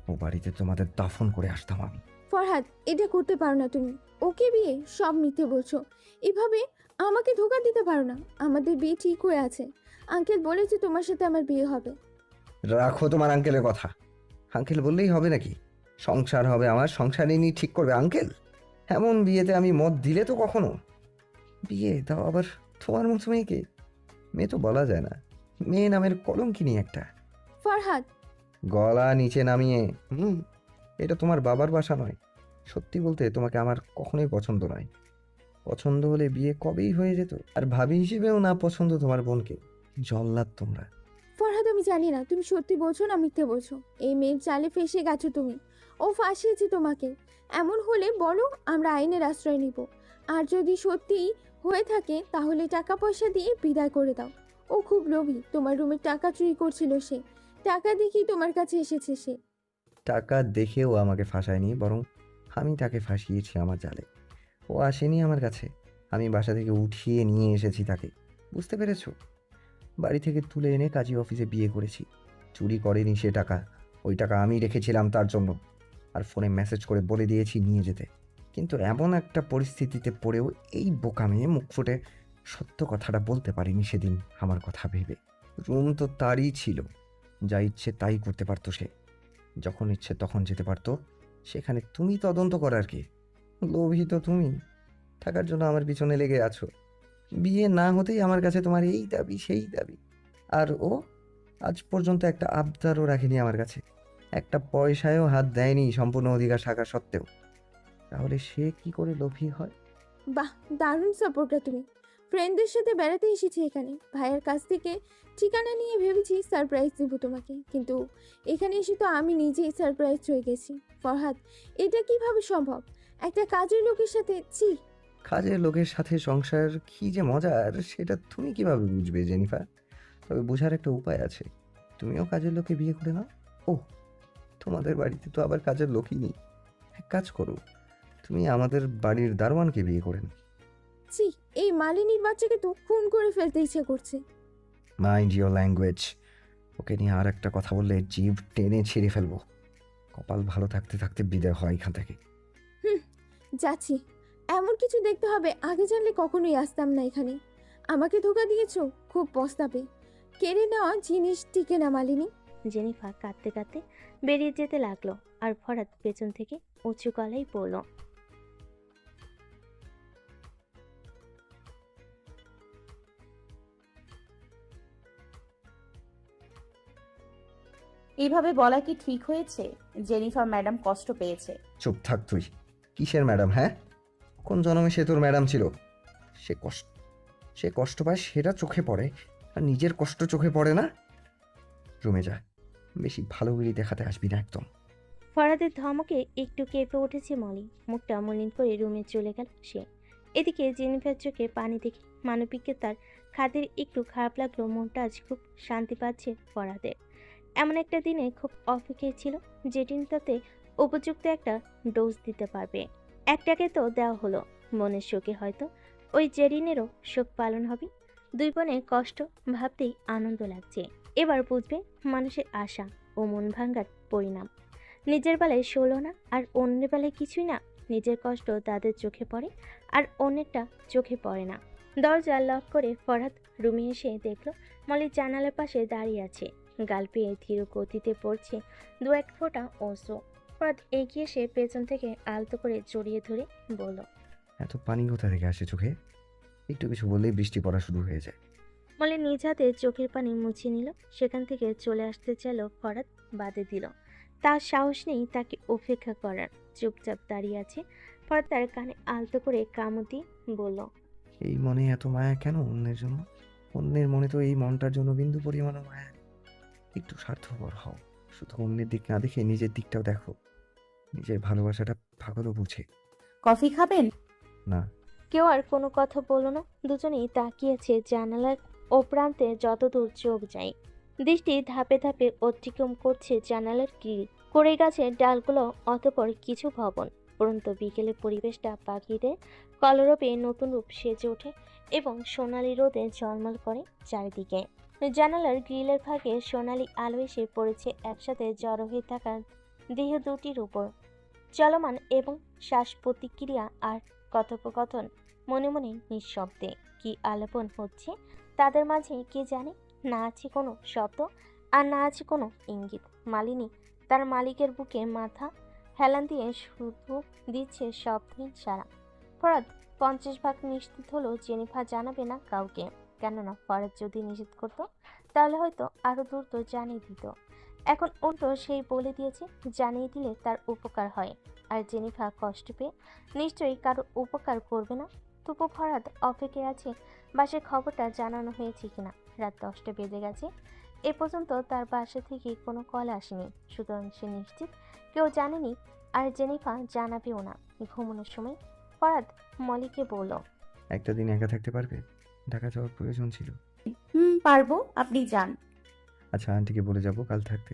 ও বাড়িতে তোমাদের দাফন করে আসতাম আমি। ফরহাদ, এটা করতে পারো না তুমি। ওকে বিয়ে সব মিথ্যে বলছো। এভাবে আমাকে ধোঁকা দিতে পারো না। আমাদের বিয়ে ঠিক হয়ে আছে। আঙ্কেল বলেছে তোমার সাথে আমার বিয়ে হবে। রাখো তোমার আঙ্কেলের কথা। আঙ্কেল বললেই হবে নাকি? সংসার হবে আমার, সংসারে নিয়ে ঠিক করবে আঙ্কেল? এমন বিয়েতে আমি মত দিলে তো কখনো? বিয়ে দাও আবার তোমার মতো মেয়েকে? মেয়ে তো বলা যায় না, মেয়ে নামের কলঙ্কিনী একটা। ফরহাদ, গলা নিচে নামিয়ে। এটা তোমার বাবার বাসা নয়। সত্যি বলতে তোমাকে আমার কখনোই পছন্দ নয়। পছন্দ হলে বিয়ে কবেই হয়ে যেত। আর ভাবি হিসেবেও না পছন্দ তোমার বোনকে। জল্লাদ তোমরা। ফরহাদ, আমি জানি না তুমি সত্যি বলছো না মিথ্যে বলছো। এই মেয়ের চালে ফেসে গেছো তুমি। ও ফাঁসিয়েছে তোমাকে। এমন হলে বলো, আমরা আইনের আশ্রয় নিব। আর যদি সত্যিই হয়ে থাকে তাহলে টাকা পয়সা দিয়ে বিদায় করে দাও। ও খুব লোভী। তোমার রুমের টাকা চুরি করছিল সে। টাকা দেখেই তোমার কাছে এসেছে সে। টাকা দেখেও আমাকে ফাঁসায়নি, বরং আমি তাকে ফাঁসিয়েছি আমার জালে। ও আসেনি আমার কাছে, আমি বাসা থেকে উঠিয়ে নিয়ে এসেছি তাকে। বুঝতে পেরেছো? বাড়ি থেকে তুলে এনে কাজী অফিসে বিয়ে করেছি। চুরি করেনি সে টাকা। ওই টাকা আমি রেখেছিলাম তার জন্য। আর ফোনে মেসেজ করে বলে দিয়েছি নিয়ে যেতে। কিন্তু এমন একটা পরিস্থিতিতে পড়েও এই বোকা মেয়ে মুখ ফুটে সত্য কথাটা বলতে পারেনি সেদিন আমার কথা ভেবে। রুম তো তারই ছিল, যা ইচ্ছে তাই করতে পারতো সে। যখন ইচ্ছে তখন যেতে পারতো। সেখানে তুমি তদন্ত করার কি? লোভী তো তুমি। থাকার জন্য আমার পিছনে লেগে আছো। বিয়ে না হতেই আমার কাছে তোমার এই দাবি সেই দাবি। আর ও আজ পর্যন্ত একটা আবদারও রাখেনি আমার কাছে। একটা পয়সায়ও হাত দেয়নি সম্পূর্ণ অধিকার থাকা সত্ত্বেও। তাহলে সে কি করে লোভী হয়? বাহ, দারুণ সাপোর্টার তুমি। ফ্রেন্ডদের সাথে বেড়াতে এসেছি এখানে, ভাইয়ের কাছ থেকে ঠিকানা নিয়ে ভেবেছি সারপ্রাইজ দেবো তোমাকে, কিন্তু এখানে এসে তো আমি নিজেই সারপ্রাইজ হয়ে গেছি। ফরহাদ, এটা কিভাবে সম্ভব? একটা কাজের লোকের সাথে ছি। কাজের লোকের সাথে সংসার কি যে মজার সেটা তুমি কিভাবে বুঝবে জেনিফার? তবে বোঝার একটা উপায় আছে। তুমিও কাজের লোকে বিয়ে করে নাও। ও, তোমাদের বাড়িতে তো আবার কাজের লোকই নেই। এক কাজ করো, তুমি আমাদের বাড়ির দারোয়ানকে বিয়ে করে নাও। ছি, এই মালিনীর বাচ্চাকে তো খুন করে ফেলতে ইচ্ছে করছে। Mind your language. ওকে নিয়ে আর একটা কথা বললে জিভ টেনে ছিঁড়ে ফেলবো। কপাল ভালো থাকতে থাকতে বিদায় হয় এখান থেকে। যাচ্ছি। এমন কিছু দেখতে হবে আগে জানলে কখনোই আসতাম না এখানে। আমাকে ধোকা দিয়েছো, খুব পস্তাবে। কেড়ে নেওয়া জিনিস টিকে না মালিনী। জেনিফা কাঁদতে কাঁদতে বেরিয়ে যেতে লাগলো আর ফরাদ পেছন থেকে উঁচু গলায় বলল, এইভাবে বলা কি ঠিক হয়েছে? জেনিফার ম্যাডাম কষ্ট পেয়েছে। চুপ থাক তুই। কিসের ম্যাডাম? হ্যাঁ, কোন জন্মে সে তোর ম্যাডাম ছিল? সে কষ্ট পায় সেটা চোখে পড়ে, আর নিজের কষ্ট চোখে পড়ে না। রুমে যা, বেশি ভালোগিরি দেখাতে আসবি না একদম। ফরাদের ধমকে একটু কেঁপে উঠেছে মলি। মুখটা মলিন করে রুমে চলে গেল সে। এদিকে জেনিফার চোখে পানি দেখে মানবিককে তার খাদের একটু খারাপ লাগলো। মনটা আজ খুব শান্তি পাচ্ছে ফরাদের। এমন একটা দিনে খুব অপেক্ষায় ছিল, যেদিন তাতে উপযুক্ত একটা ডোজ দিতে পারবে। একটাকে তো দেওয়া হলো, মনের শোকে হয়তো ওই জেরিনেরও শোক পালন হবে। দুই বোনের কষ্ট ভাবতেই আনন্দ লাগছে। এবার বুঝবে মানুষের আশা ও মন ভাঙ্গার পরিণাম। নিজের বেলায় ষোলো না, আর অন্যের বেলায় কিছুই না। নিজের কষ্ট তাদের চোখে পড়ে আর অন্যেরটা চোখে পড়ে না। দরজা লক করে ফরহাদ রুমে এসে দেখলো মলি জানালার পাশে দাঁড়িয়ে আছে। গাল পেয়ে ধীর গতিতে পড়ছে দু এক ফোঁটা অশ্রু। ফরহাদ এগিয়ে এসে পেছন থেকে আলতো করে জড়িয়ে ধরে বলল, এত পানি কোথা থেকে আসে চোখে? একটু কিছু বললেই বৃষ্টি পড়া শুরু হয়ে যায়। মলি নিজ হাতে চোখের পানি মুছিয়ে নিল। সেখান থেকে চলে আসতে চাইল, ফরহাদ বাধে দিল। তার সাহস নেই তাকে উপেক্ষা করার। চুপচাপ দাঁড়িয়ে আছে। ফরহাদ তার কানে আলতো করে কামড় দিয়ে বলল, এই মনে এত মায়া কেন অন্যের জন্য? অন্যের মনে তো এই মনটার জন্য বিন্দু পরিমাণও মায়া নেই। একটু স্বার্থপর হও, শুধু অন্যের দিক না দেখে নিজের দিকটাও দেখো। নিজের ভালোবাসাটা পাগলও বুঝে। কফি খাবেন? না। কেউ আর কোনো কথা বলল না। দুজনেই তাকিয়েছে জানালার ও প্রান্তে যতদূর চোখ যায়। দৃষ্টি ধাপে ধাপে অতিক্রম করছে জানালার গ্রিল, কড়ই গাছের ডালগুলো, অতপর কিছু ভবন। পরন্ত বিকেলে পরিবেশটা পাখিদের কলরবে নতুন রূপ সেজে ওঠে এবং সোনালি রোদে ঝলমল করে চারিদিকে। জানালার গ্রিলের ভাগে সোনালি আলো এসে পড়েছে একসাথে জড়ো হয়ে থাকা দেহ দুটির উপর। চলমান এবং শ্বাস প্রতিক্রিয়া আর কথোপকথন মনে মনে নিঃশব্দে কি আলাপন হচ্ছে তাদের মাঝে কে জানে। না আছে কোনো শব্দ আর না আছে কোনো ইঙ্গিত। মালিনী তার মালিকের বুকে মাথা হেলান দিয়ে শুধু দিচ্ছে শব্দহীন সারা। ফরাদ 50 ভাগ নিশ্চিত হলো জেনিফা জানাবে না কাউকে। কেননা ফরাদ যদি নিষেধ করতো তাহলে হয়তো আরো দ্রুত জানিয়ে দিত। এখন উল্টো সেই বলে দিয়েছে, জানিয়ে দিলে তার উপকার হয়। আর জেনিফা কষ্ট পেয়ে নিশ্চয়ই কারো উপকার করবে না। তবু ফরহাদ অপেক্ষায় আছে বাসের খবরটা জানানো হয়েছে কিনা। রাত 10টা বেজে গেছে। এ পর্যন্ত তার বাসা থেকে কোনো কল আসেনি, সুতরাং সে নিশ্চিত কেউ জানেনি আর জেনিফা জানাবেও না। ঘুমানোর সময় ফরহাদ মলিকে বলল, একটা দিন একা থাকতে পারবে? ঢাকা যাওয়ার প্রয়োজন ছিল। পারবো, আপনি যান। আচ্ছা, আন্টিকে বলে যাবো কাল থাকতে।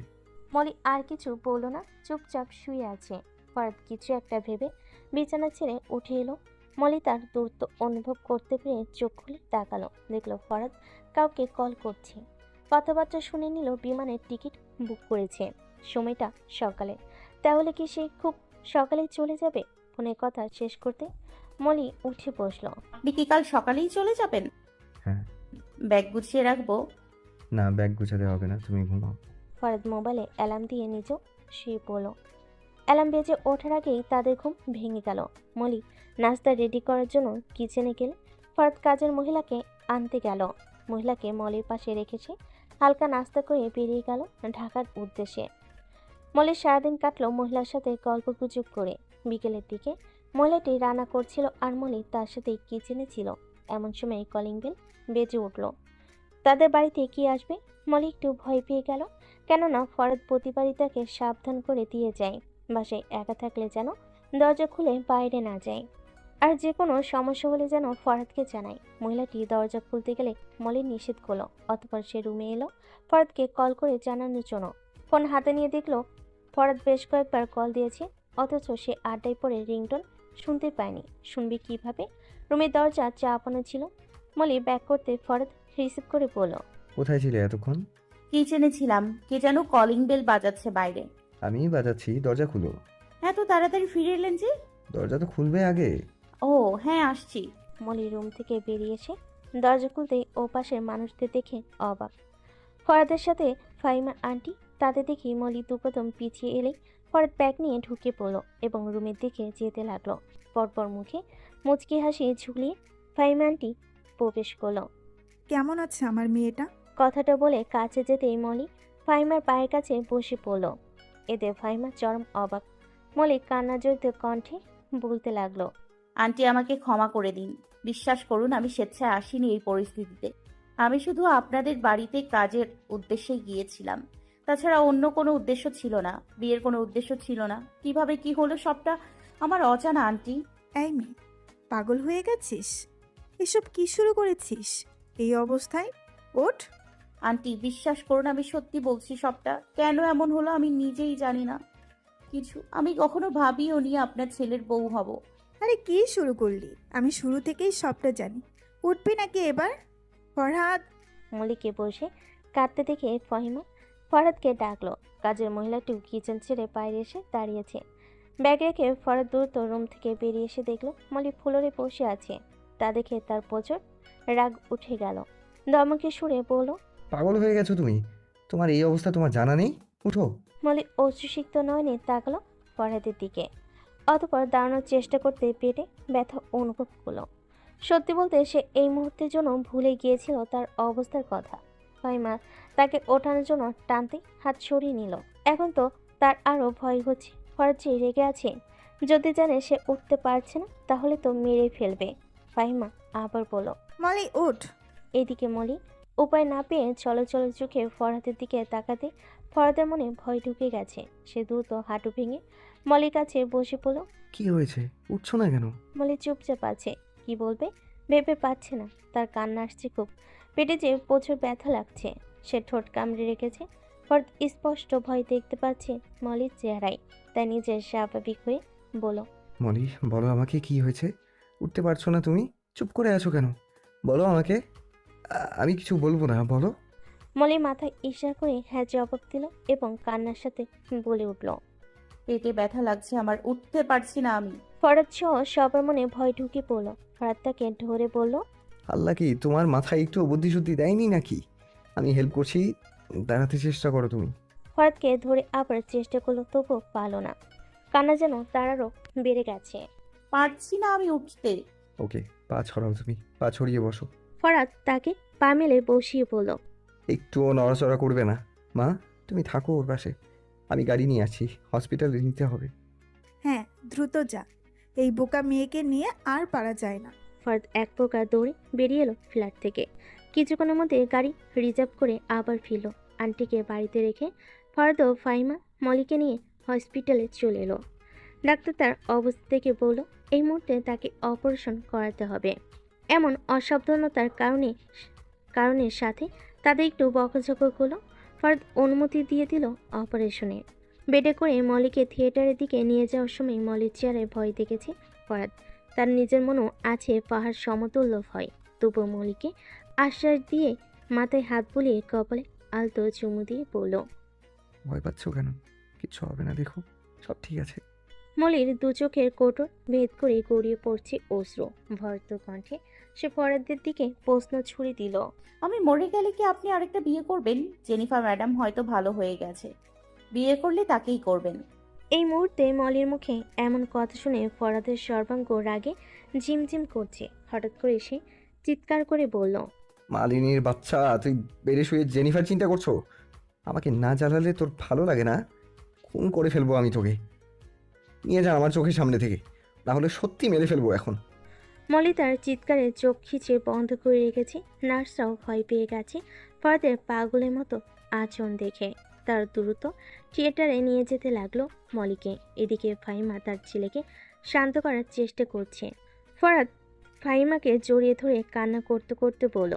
মলি আর কিছু বলল না, চুপচাপ শুয়ে আছে। ফরহাদ কিছু একটা ভেবে বিছানা ছেড়ে উঠে এলো। মলি তার দূরত্ব অনুভব করতে পেরে চোখ খুলে তাকালো, দেখলো ফরহাদ কাউকে কল করছে। কথাবার্তা শুনে নিল বিমানের টিকিট বুক করেছে, সময়টা সকালে। তাহলে কি সে খুব সকালে চলে যাবে? ফোনের কথা শেষ করতে মলি উঠে বসলো। আপনি কি কাল সকালেই চলে যাবেন? হ্যাঁ। ব্যাগ গুছিয়ে রাখবো? না, ব্যাগ গুছাতে হবে না, তুমি ঘুমাও। ফরহাদ মোবাইলে অ্যালার্ম দিয়ে নিজেও শুয়ে পড়ল। অ্যালার্ম বেজে ওঠার আগেই তাদের ঘুম ভেঙে গেল। মলি নাস্তা রেডি করার জন্য কিচেনে গেলে ফরহাদ কাজের মহিলাকে আনতে গেল। মহিলাকে মলির পাশে রেখেছে, হালকা নাস্তা করে বেরিয়ে গেল ঢাকার উদ্দেশ্যে। মলির সারাদিন কাটলো মহিলার সাথে গল্প গুজব করে। বিকেলের দিকে মহিলাটি রান্না করছিল আর মলি তার সাথে কিচেনে ছিল। এমন সময় কলিং বেল বেজে উঠল। তাদের বাড়িতে কি আসবে? মলি একটু ভয় পেয়ে গেল, কেননা ফরাদ প্রতিবারই তাকে সাবধান করে দিয়ে যায় বাসায় একা থাকলে যেন দরজা খুলে বাইরে না যায়, আর যে কোনো সমস্যা হলে যেন ফরাদকে জানায়। মহিলাটি দরজা খুলতে গেলে মলি নিষেধ করলো। অতঃপর সে রুমে এলো ফরাদকে কল করে জানানোর জন্য। ফোন হাতে নিয়ে দেখলো ফরাদ বেশ কয়েকবার কল দিয়েছে, অথচ সে আড্ডায় পড়ে রিংটোন শুনতে পায়নি। শুনবি কিভাবে? রুমের দরজা চাপানো ছিল। মলি ব্যাক করতে ফরাদ রিসিভ করে বলল, কোথায় ছিলে এতক্ষণ? কিচেনে ছিলাম, কে যেন কলিং বেল বাজাচ্ছে বাইরে। আমিই বাজাচ্ছি, দরজা খুলো। এত তাড়াতাড়ি ফিরে এলেন যে? দরজা তো খুলবে আগে। ও হ্যাঁ, আসছি। মলি রুম থেকে বেরিয়ে এসে দরজা খুলতেই ও পাশের মানুষদের দেখে অবাক। ফরাদের সাথে ফাহিমা আন্টি। তাদের দেখি মলি দুকদম পিছিয়ে এলেই ফরাদ ব্যাগ নিয়ে ঢুকে পড়লো এবং রুমের দিকে যেতে লাগলো। পরপর মুখে মুচকি হাসি ঝুলিয়ে ফাহিমা আন্টি প্রবেশ করলো। কেমন আছে আমার মেয়েটা? কথাটা বলে কাছে যেতেই মলি ফাহিমার পায়ের কাছে বসে পড়লো। এতে ফাহিমা চরম অবাক। মলি কান্না জড়িত কণ্ঠে বলতে লাগলো, আন্টি আমাকে ক্ষমা করে দিন। বিশ্বাস করুন, আমি স্বেচ্ছায় আসিনি এই পরিস্থিতিতে। আমি শুধু আপনাদের বাড়িতে কাজের উদ্দেশ্যে গিয়েছিলাম। তাছাড়া অন্য কোনো উদ্দেশ্য ছিল না, বিয়ের কোনো উদ্দেশ্য ছিল না। কিভাবে কি হলো সবটা আমার অজানা আন্টি। এই মেয়ে, পাগল হয়ে গেছিস? এসব কি শুরু করেছিস এই অবস্থায়? ওঠ। আন্টি বিশ্বাস করুন, আমি সত্যি বলছি সবটা। কেন এমন হলো আমি নিজেই জানি না কিছু। আমি কখনো ভাবিও নি আপনার ছেলের বউ হব। আরে কি শুরু করলি? আমি শুরু থেকেই সবটা জানি। উঠবি নাকি এবার? ফরহাদ। মলিকে বসে কাঁদতে দেখে ফাহিমা ফরাদকে ডাকলো। কাজের মহিলাটিও কিচেন ছেড়ে বাইরে এসে দাঁড়িয়েছে। ব্যাগ রেখে ফরাদ দ্রুত রুম থেকে বেরিয়ে এসে দেখলো মলি ফ্লোরে বসে আছে। তা দেখে তার প্রচুর রাগ উঠে গেল। দমকে সুরে বলল, পাগল হয়ে গেছো তুমি? তোমার এই অবস্থা তোমার জানা নেই? উঠো। মলি অশ্রুসিক্ত নয়নে তাকালো ফরাদের দিকে। অতঃপর দাঁড়ানোর চেষ্টা করতে পেটে ব্যথা অনুভব করলো। সত্যি বলতে সে এই মুহূর্তের জন্য ভুলে গিয়েছিল তার অবস্থার কথা। ফাহিমা তাকে ওঠানোর জন্য টানতে হাত সরিয়ে নিল। এখন তো তার আরও ভয় হচ্ছে। ফরাদ যে রেগে আছে, যদি জানে সে উঠতে পারছে না তাহলে তো মেরে ফেলবে। ফাহিমা আবার বলল, মলি ওঠ। এদিকে মলি উপায় না পেয়ে চলো চোখে ফরহাদের দিকে তাকাতে ফরহাদের মনে ভয় ঢুকে গেছে। সে দ্রুত হাঁটু ভেঙে মলির কাছে বসে পড়ল। কি হয়েছে? উঠছো না কেন? মলি চুপচাপ আছে, কি বলবে ভেবে পাচ্ছে না। তার কান্না আসছে খুব, পেটে যে প্রচুর ব্যথা লাগছে। সে ঠোঁট কামড়ে রেখেছে। ফরহাদ স্পষ্ট ভয় দেখতে পাচ্ছে মলির চেহারায়। তাই নিজের স্বাভাবিক হয়ে বলো, মলি, বলো আমাকে কি হয়েছে? উঠতে পারছো না তুমি? চুপ করে আছো কেন? বলো আমাকে। আমি কিছু বলবো না, বলো। মলি মাথায় ইশারা করে হ্যাঁ জবাব দিল এবং কান্নার সাথে বলে উঠল, পেটে ব্যথা লাগছে আমার, উঠতে পারছি না আমি। ফরাদ সহ সবার মনে ভয় ঢুকে পড়ল। ফরাদ তাকে ধরে বলল, আল্লাহ কি তোমার মাথায় একটু বুদ্ধিশুদ্ধি দেয়নি নাকি? আমি হেল্প করছি, দাঁড়াতে চেষ্টা করো তুমি। ফরাদকে ধরে আবার চেষ্টা করলো, তবুও পারল না। কান্না যেন তারারও বেড়ে গেছে। পারছি না আমি উঠতে। ওকে, পা ছড়াও তুমি, পা ছড়িয়ে বসো। ফরাদ তাকে পা মেলে বসিয়ে বলল, একটুও নড়াচড়া করবে না। মা, তুমি থাকো ওর পাশে, আমি গাড়ি নিয়ে আছি, হসপিটালে নিতে হবে। হ্যাঁ, দ্রুত যা। এই বোকা মেয়েকে নিয়ে আর পারা যায় না। ফরাদ এক প্রকার দৌড়ে বেরিয়ে এলো ফ্ল্যাট থেকে। কিছুক্ষণের মধ্যে গাড়ি রিজার্ভ করে আবার ফিরল। আন্টিকে বাড়িতে রেখে ফরাদ ও ফাহিমা মলিকে নিয়ে হসপিটালে চলে এলো। ডাক্তার তার অবস্থা দেখে বলল, এই মুহূর্তে তাকে অপারেশন করাতে হবে। এমন অসাবধানতার কারণের সাথে তাদের একটু বকাঝকা করলো। ফরাদ অনুমতি দিয়ে দিল অপারেশনে। বেডে করে মলিকে থিয়েটারের দিকে নিয়ে যাওয়ার সময় মলির চেয়ারে ভয় দেখেছে ফরাদ। তার নিজের মনেও আছে পাহাড় সমতুল্য ভয়। তবু মলিকে আশ্বাস দিয়ে মাথায় হাত বুলিয়ে কপালে আলতো চুমু দিয়ে বলল, ভয় পাচ্ছ কেন? কিচ্ছু হবে না, দেখো সব ঠিক আছে। মলির দু চোখের কোটর ভেদ করে গড়িয়ে পড়ছে অশ্রু। ভয়ত কণ্ঠে সে ফরাদের দিকে প্রশ্ন ছুড়ে দিল, আমি মরে গেলে কি আপনি আরেকটা বিয়ে করবেন? জেনিফার ম্যাডাম হয়তো ভালো হয়ে গেছে, বিয়ে করলে তাকেই করবেন। এই মুহূর্তে মলির মুখে এমন কথা শুনে ফরাদের সর্বাঙ্গ রাগে ঝিমঝিম করছে। হঠাৎ করে সে চিৎকার করে বলল, মালিনীর বাচ্চা, তুই বেড়ে শুয়ে জেনিফার চিন্তা করছো? আমাকে না জ্বালালে তোর ভালো লাগে না? খুন করে ফেলবো আমি তোকে। নিয়ে যা আমার চোখের সামনে থেকে। না হলে সত্যি মেরে ফেলবো এখন। মলি তার চিৎকারে চোখ খিচে বন্ধ করে রেখেছে। নার্সরাও ভয় পেয়ে গেছে ফরাদের পাগলের মতো আচরণ দেখে। তার দ্রুত থিয়েটারে নিয়ে যেতে লাগলো মলিকে। এদিকে ফাহিমা তার ছেলেকে শান্ত করার চেষ্টা করছে। ফরাদ ফাহিমাকে জড়িয়ে ধরে কান্না করতে করতে বলল,